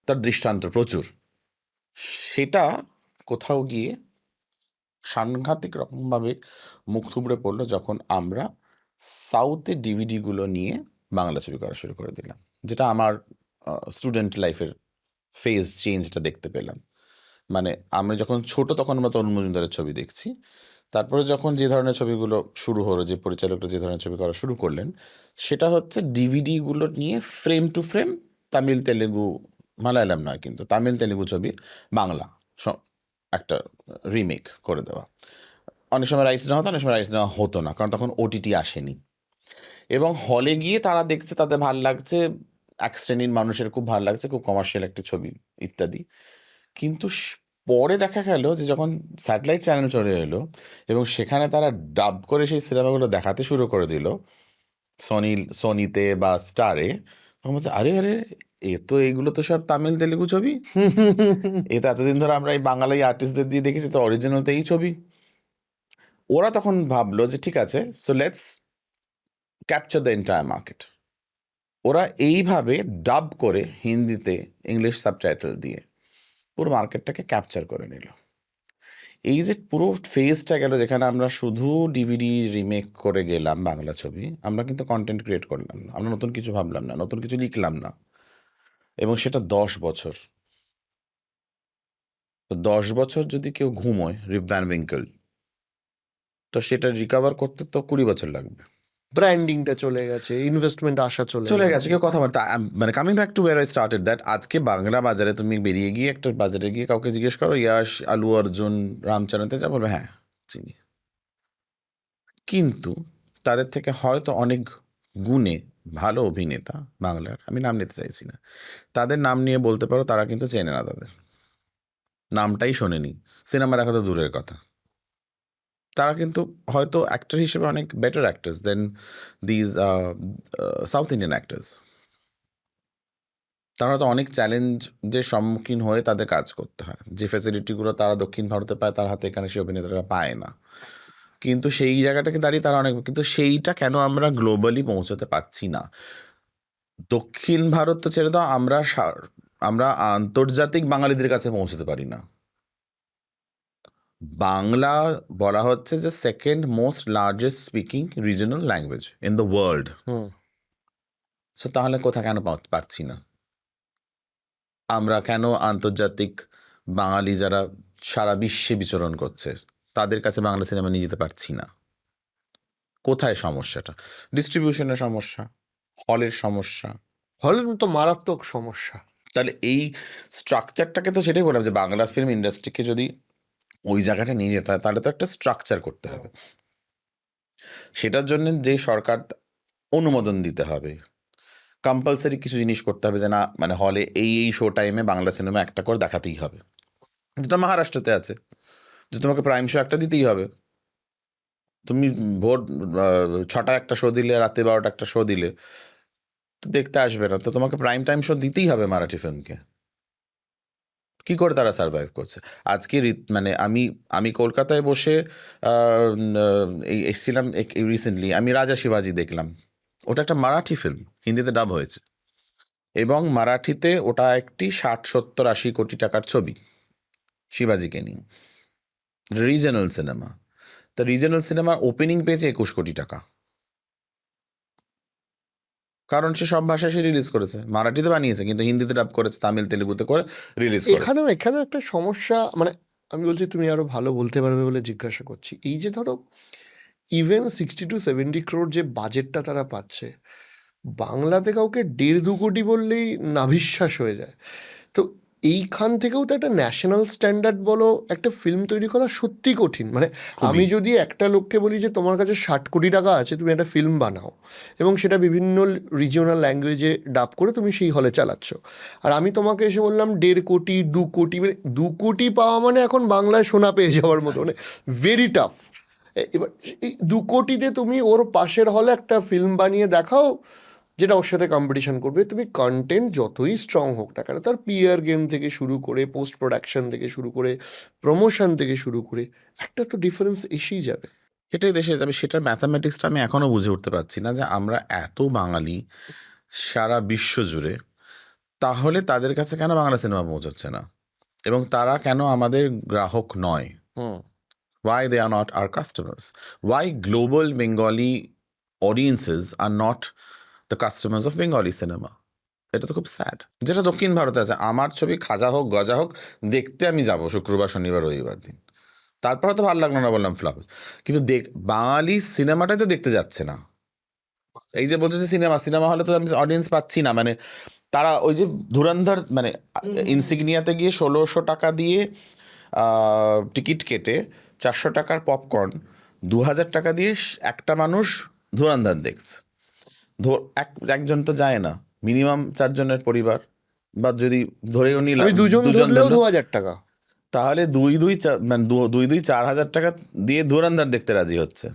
তার দৃষ্টান্ত প্রচুর। সেটা কোথাও গিয়ে সাংঘাতিক রকমভাবে মুখ থুবড়ে পড়লো যখন আমরা সাউথের ডিভিডিগুলো নিয়ে বাংলা ছবি করা শুরু করে দিলাম, যেটা আমার স্টুডেন্ট লাইফের ফেজ চেঞ্জটা দেখতে পেলাম। মানে আমি যখন ছোট তখন আমরা তরুণ মজুমদারের ছবি দেখছি, তারপরে যখন যে ধরনের ছবিগুলো শুরু হলো, যে পরিচালকরা যে ধরনের ছবি করা শুরু করলেন, সেটা হচ্ছে ডিভিডিগুলো নিয়ে frame two frame Tamil, Telugu, Malayalam নয় কিন্তু তামিল তেলেগু ছবি বাংলা একটা রিমেক করে দেওয়া। অনেক সময় রাইটস নেওয়া হতো, অনেক সময় রাইটস নেওয়া হতো না, কারণ তখন ওটিটি আসেনি। এবং হলে গিয়ে তারা দেখছে, তাদের ভাল লাগছে, এক শ্রেণীর মানুষের খুব ভাল লাগছে, খুব কমার্শিয়াল একটা ছবি ইত্যাদি। কিন্তু পরে দেখা গেল যে যখন স্যাটেলাইট চ্যানেল চলে এলো এবং সেখানে তারা ডাব করে সেই সিনেমাগুলো দেখাতে শুরু করে দিল সোনিতে বা স্টারে, তখন বলছে আরে আরে, এগুলো তো সব তামিল তেলেগু ছবি, এ তো এতদিন ধরে আমরা এই বাঙালি আর্টিস্টদের দিয়ে দেখেছি, তো অরিজিনাল তো এই ছবি। ওরা তখন ভাবলো যে ঠিক আছে, so let's capture the entire market. ওরা এইভাবে ডাব করে হিন্দিতে ইংলিশ সাবটাইটেল দিয়ে পুরো মার্কেটটাকে ক্যাপচার করে নিল। এই যে পুরো ফেজটা গেল যেখানে আমরা শুধু ডিভিডি রিমেক করে গেলাম বাংলা ছবি, আমরা কিন্তু কন্টেন্ট ক্রিয়েট করলাম না, আমরা নতুন কিছু ভাবলাম না, নতুন কিছু লিখলাম না, এবং সেটা 10 বছর। তো 10 বছর যদি কেউ ঘুমোয়, রিপ ভ্যান উইঙ্কেল, তো সেটা রিকভার করতে তো 20 বছর লাগবে। ব্র্যান্ডিংটা চলে গেছে, ইনভেস্টমেন্ট আসা চলে গেছে, কেউ কথা বলতে, মানে coming back to wire I started that, আজকে বাংলা বাজারে তুমি বেরিয়ে গিয়ে একটা বাজারে গিয়ে কাউকে জিজ্ঞেস করো ইয়াশ, আলু অর্জুন, রামচরণ তেজা, বলবে হ্যাঁ চিনি। কিন্তু তাদের থেকে হয়তো অনেক গুণে ভালো অভিনেতা বাংলার, আমি নাম নিতে চাইছি না, তাদের নাম নিয়ে বলতে পারো তারা কিন্তু চেনে না, তাদের নামটাই শোনেনি, সিনেমা দেখা তো দূরের কথা। তারা কিন্তু হয়তো অ্যাক্টর হিসেবে অনেক better actors than these South Indian actors. তারা তো অনেক চ্যালেঞ্জের সম্মুখীন হয়ে তাদের কাজ করতে হয়, যে ফ্যাসিলিটিগুলো তারা দক্ষিণ ভারতে পায় তার হাতে এখানে সেই অভিনেতারা পায় না। কিন্তু সেই জায়গাটাকে দাঁড়িয়ে তারা অনেক, কিন্তু সেইটা কেন আমরা গ্লোবালি পৌঁছতে পারছি না? দক্ষিণ ভারত তো ছেড়ে দাও, আমরা আন্তর্জাতিক বাঙালিদের কাছে পৌঁছতে পারি না। বাংলা বলা হচ্ছে যে second most largest speaking regional language in the world. So তাহলে কোথায় কেন পারছি না? আমরা কেন আন্তর্জাতিক বাঙালি যারা সারা বিশ্বে বিচরণ করছে তাদের কাছে বাংলা সিনেমা নিয়ে যেতে পারছি না? কোথায় সমস্যাটা? ডিস্ট্রিবিউশনের সমস্যা, হলের সমস্যা। হলের তো মারাত্মক সমস্যা। তাহলে এই স্ট্রাকচারটাকে, তো সেটাই বললাম যে বাংলা ফিল্ম ইন্ডাস্ট্রিকে যদি ওই জায়গাটা নিয়ে যেতে হয় তাহলে তো একটা স্ট্রাকচার করতে হবে, সেটার জন্য যে সরকার অনুমোদন দিতে হবে, কম্পালসারি কিছু জিনিস করতে হবে, যে না মানে হলে এই শো টাইমে বাংলা সিনেমা একটা করে দেখাতেই হবে, যেটা মহারাষ্ট্রতে আছে, যে তোমাকে প্রাইম শো একটা দিতেই হবে। তুমি ভোর 6টায় একটা শো দিলে, রাতে 12টা একটা শো দিলে তো দেখতে আসবে না, তো তোমাকে প্রাইম টাইম শো দিতেই হবে মারাঠি ফিল্মকে। কি করে তারা সার্ভাইভ করছে আজকে? মানে আমি কলকাতায় বসে এসেছিলাম রিসেন্টলি, আমি রাজা শিবাজি দেখলাম। ওটা একটা মারাঠি ফিল্ম, হিন্দিতে ডাব হয়েছে, এবং মারাঠিতে ওটা একটি 60-70-80 কোটি টাকার ছবি শিবাজিকে নিয়ে, রিজনাল সিনেমা। তো রিজনাল সিনেমার ওপেনিং পেয়েছে 21 কোটি টাকা, কারণ সে সব ভাষায় সে রিলিজ করেছে, মারাঠিতে বানিয়েছে কিন্তু হিন্দিতে ডাব করেছে, তামিল তেলেগুতে করে রিলিজ করেছে। এখানেও একটা সমস্যা, মানে আমি বলছি তুমি আরো ভালো বলতে পারবে বলে জিজ্ঞাসা করছি। এই যে ধরো ইভেন 60-70 crore যে বাজেটটা তারা পাচ্ছে, বাংলাতে কাউকে 1.5-2 কোটি বললেই নাভিশ্বাস হয়ে যায়। তো এইখান থেকেও তো একটা ন্যাশনাল স্ট্যান্ডার্ড বলো, একটা ফিল্ম তৈরি করা সত্যি কঠিন। মানে আমি যদি একটা লোককে বলি যে তোমার কাছে 60 কোটি টাকা আছে, তুমি একটা ফিল্ম বানাও এবং সেটা বিভিন্ন রিজিওনাল ল্যাঙ্গুয়েজে ডাব করে তুমি সেই হলে চালাচ্ছ, আর আমি তোমাকে এসে বললাম 1.5 কোটি 2 কোটি, মানে 2 কোটি পাওয়া মানে এখন বাংলায় সোনা পেয়ে যাওয়ার মতো, মানে ভেরি টাফ। এবার এই 2 কোটিতে তুমি ওর পাশের হলে একটা ফিল্ম বানিয়ে দেখাও যেটা ওর সাথে কম্পিটিশন করবে। তুমি কন্টেন্ট যতই স্ট্রং হোক না কেন, তার পিআর গেম থেকে শুরু করে, পোস্ট প্রোডাকশন থেকে শুরু করে, প্রমোশন থেকে শুরু করে, একটা তো ডিফারেন্স এসেই যাবে। সেটাই দেশে যাবে, সেটার ম্যাথামেটিক্সটা আমি এখনও বুঝে উঠতে পারছি না, যে আমরা এত বাঙালি সারা বিশ্ব জুড়ে, তাহলে তাদের কাছে কেন বাংলা সিনেমা পৌঁছাচ্ছে না, এবং তারা কেন আমাদের গ্রাহক নয়? Why they are not our customers? Why global Bengali audiences are not the customers of Bengali cinema? এটা তো খুব স্যাড। যেটা দক্ষিণ ভারতে আছে, আমার ছবি খাজা হোক গজা হোক দেখতে আমি যাব শুক্রবার শনিবার রবিবার দিন, তারপর তো ভালো লাগলো না, বললাম ফ্লপ। কিন্তু বাঙালি সিনেমাটাই তো দেখতে যাচ্ছে না। এই যে বলছে যে সিনেমা হলে তো আমি অডিয়েন্স পাচ্ছি না, মানে তারা ওই যে ধুরন্ধর মানে ইনসিগনিয়াতে গিয়ে 1600 টাকা দিয়ে টিকিট কেটে 400 টাকার পপকর্ন 2000 টাকা দিয়ে একটা মানুষ ধুরন্ধর দেখছে। একজন তো যায় না, মিনিমাম 4 জনের পরিবার, বা যদি ধরেও নিলাম আমি দুজন দুজন ধরলেও ধরলো, 2000 টাকা। তাহলে মানে 4,000 টাকা দিয়ে ধুরন্ধর দেখতে রাজি হচ্ছে।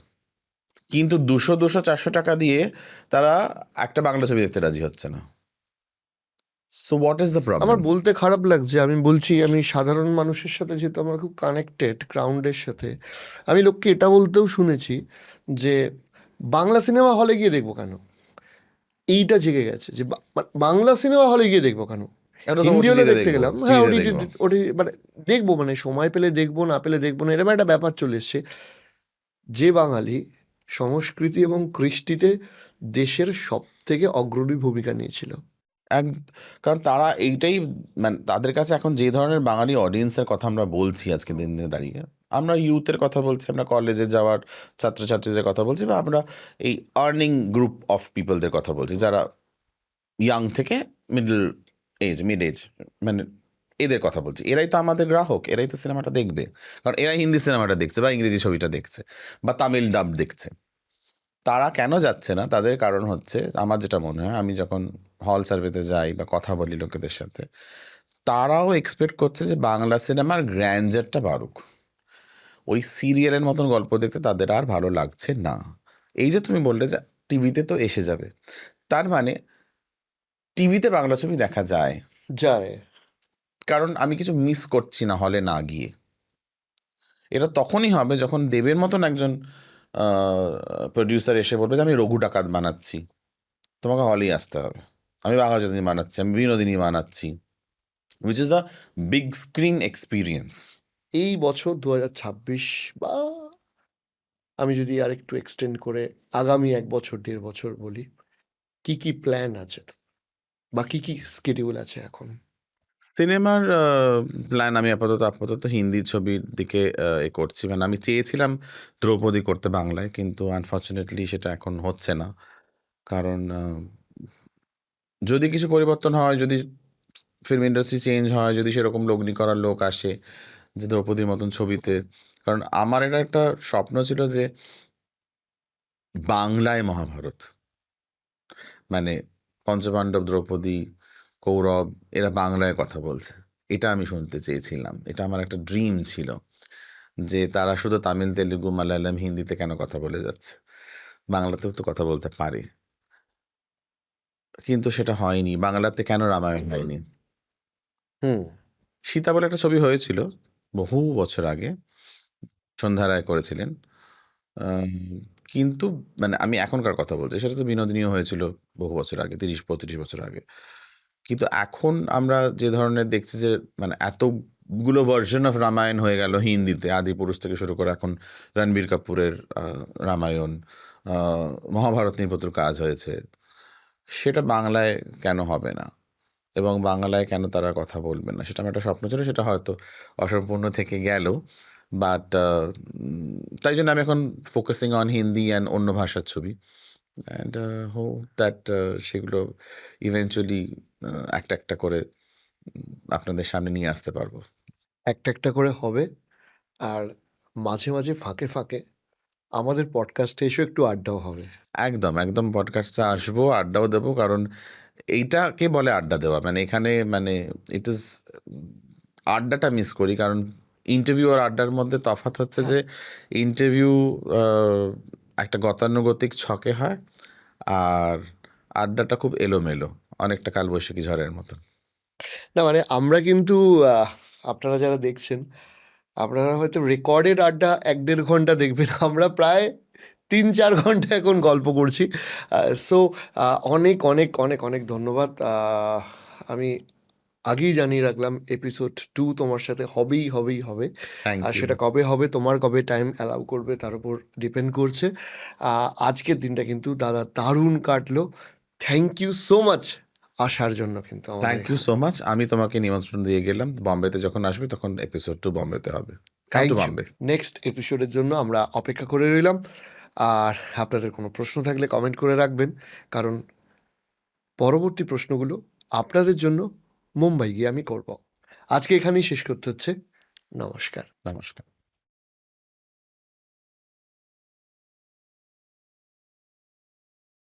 কিন্তু 200-400 টাকা দিয়ে তারা একটা বাংলা ছবি দেখতে রাজি হচ্ছে না। সো হোয়াট ইজ দ্য আমার প্রবলেম? বলতে খারাপ লাগছে, আমি বলছি আমি সাধারণ মানুষের সাথে যেহেতু আমরা খুব কানেক্টেড ক্রাউডের সাথে, আমি লোককে এটা বলতেও শুনেছি যে বাংলা সিনেমা হলে গিয়ে দেখবো কেন, এইটা জেগে গেছে যে বাংলা সিনেমা হলে গিয়ে দেখবো কেন, এটা তো হিন্দি হলে ওটিটিতে দেখতে দেখবো, গেলাম, হ্যাঁ টিভিতে ওটিটি দেখবো। ওটি মানে দেখবো, মানে সময় পেলে দেখবো, না পেলে দেখবো না, এরকম একটা ব্যাপার চলে এসছে। যে বাঙালি সংস্কৃতি এবং কৃষ্টিতে দেশের সব থেকে অগ্রণী ভূমিকা নিয়েছিল। এক কারণ তারা এইটাই, মানে তাদের কাছে এখন যে ধরনের বাঙালি অডিয়েন্সের কথা আমরা বলছি আজকে দিন দিনে দাঁড়িয়ে, আমরা ইউথের কথা বলছি, আমরা কলেজে যাওয়ার ছাত্রছাত্রীদের কথা বলছি, বা আমরা এই আর্নিং গ্রুপ অফ পিপলদের কথা বলছি, যারা ইয়াং থেকে মিড এজ, মানে এদের কথা বলছি। এরাই তো আমাদের গ্রাহক, এরাই তো সিনেমাটা দেখবে, কারণ এরা হিন্দি সিনেমাটা দেখছে বা ইংরেজি ছবিটা দেখছে বা তামিল ডাব দেখছে। তারা কেন যাচ্ছে না, তাদের কারণ হচ্ছে, আমার যেটা মনে হয়, আমি যখন হল সার্ভেতে যাই বা কথা বলি লোকেদের সাথে, তারাও এক্সপেক্ট করছে যে বাংলা সিনেমার গ্র্যান্ডারটা বাড়ুক। ওই সিরিয়ালের মতন গল্প দেখতে তাদের আর ভালো লাগছে না। এই যে তুমি বললে যে টিভিতে তো এসে যাবে, তার মানে টিভিতে বাংলা ছবি দেখা যায়, যায়। কারণ আমি কিছু মিস করছি না হলে না গিয়ে। এটা তখনই হবে যখন দেবের মতন একজন প্রডিউসার এসে বলবে যে আমি রঘু ডাকাত বানাচ্ছি, তোমাকে হলেই আসতে হবে। আমি বাঘাযতীন বানাচ্ছি, আমি বিনোদিনী বানাচ্ছি, which is a big screen experience. এই বছর 2026, বা আমি যদি আর একটু এক্সটেন্ড করে আগামী 1 বছর 1.5 বছর বলি, কি কি প্ল্যান আছে বা কি কি স্কেডিউল আছে এখন? সিনেমার প্ল্যান আমি আপাতত হিন্দি ছবির দিকে এ করছি। মানে আমি চেয়েছিলাম দ্রৌপদী করতে বাংলায়, কিন্তু আনফর্চুনেটলি সেটা এখন হচ্ছে না। কারণ যদি কিছু পরিবর্তন হয়, যদি ফিল্ম ইন্ডাস্ট্রি চেঞ্জ হয়, যদি সেরকম লগ্নি করার লোক আসে যে দ্রৌপদীর মতন ছবিতে, কারণ আমার এটা একটা স্বপ্ন ছিল যে বাংলায় মহাভারত, মানে পঞ্চপাণ্ডব, দ্রৌপদী, কৌরব, এরা বাংলায় কথা বলছে, এটা আমি শুনতে চেয়েছিলাম। এটা আমার একটা ড্রিম ছিল যে তারা শুধু তামিল, তেলুগু, মালায়ালাম, হিন্দিতে কেন কথা বলে যাচ্ছে, বাংলাতেও তো কথা বলতে পারে। কিন্তু সেটা হয়নি। বাংলাতে কেন রামায়ণ হয়নি? হুম। সীতা বলে একটা ছবি হয়েছিল বহু বছর আগে, সন্ধ্যা রায় করেছিলেন। আম, কিন্তু মানে আমি এখনকার কথা বলছি, সেটা তো বিনোদিনীও হয়েছিল বহু বছর আগে, 30-35 বছর আগে। কিন্তু এখন আমরা যে ধরনের দেখছি যে মানে এতগুলো ভার্সন অফ রামায়ণ হয়ে গেল হিন্দিতে, আদি পুরুষ থেকে শুরু করে এখন রণবীর কাপুরের রামায়ণ, মহাভারত নিয়ে প্রচুর কাজ হয়েছে, সেটা বাংলায় কেন হবে না, এবং বাংলায় কেন তারা কথা বলবে না, সেটা আমার একটা স্বপ্ন ছিল। সেটা হয়তো অসম্পূর্ণ থেকে গেল, বাট তাই জন্য আমি এখন ফোকাসিং অন হিন্দি অ্যান্ড অন্য ভাষার ছবি, অ্যান্ড হোপ দ্যাট সেগুলো ইভেনচুয়ালি একটা একটা করে আপনাদের সামনে নিয়ে আসতে পারবো। একটা একটা করে হবে। আর মাঝে মাঝে ফাঁকে ফাঁকে আমাদের পডকাস্টে এসে একটু আড্ডাও হবে। একদম একদম পডকাস্টে আসবো, আড্ডাও দেবো, কারণ এইটাকে বলে আড্ডা দেওয়া। মানে এখানে মানে ইট ইজ, আড্ডাটা মিস করি, কারণ ইন্টারভিউ আর আড্ডার মধ্যে তফাৎ হচ্ছে যে ইন্টারভিউ একটা গতানুগতিক ছকে হয়, আর আড্ডাটা খুব এলোমেলো, অনেকটা কালবৈশাখী ঝড়ের মতন। না মানে আমরা কিন্তু আপনারা যারা দেখছেন, আপনারা হয়তো রেকর্ডেড আড্ডা 1-1.5 ঘন্টা দেখবেন, আমরা প্রায় 3-4 ঘন্টা এখন গল্প করছি। সো অনেক অনেক অনেক অনেক ধন্যবাদ। আমি আগেই জানিয়ে রাখলাম, এপিসোড 2 তোমার সাথে হবেই হবেই হবে। থ্যাংক আর ইউ। সেটা কবে হবে, তোমার কবে টাইম অ্যালাউ করবে তার উপর ডিপেন্ড করছে। আজকের দিনটা কিন্তু দাদা দারুণ কাটলো। থ্যাংক ইউ সো মাচ আসার জন্য কিন্তু আমাদের থ্যাংক ইউ এখানে। So much. আমি তোমাকে নিমন্ত্রণ দিয়ে গেলাম, বম্বেতে যখন আসবে তখন এপিসোড 2 বম্বেতে হবে। Come to Bombay. নেক্সট এপিসোডের জন্য আমরা অপেক্ষা করে রইলাম। আর আপনাদের কোনো প্রশ্ন থাকলে কমেন্ট করে রাখবেন, কারণ পরবর্তী প্রশ্নগুলো আপনাদের জন্য মুম্বাই গিয়ে আমি করব। আজকে এখানেই শেষ করতে হচ্ছে। নমস্কার। নমস্কার।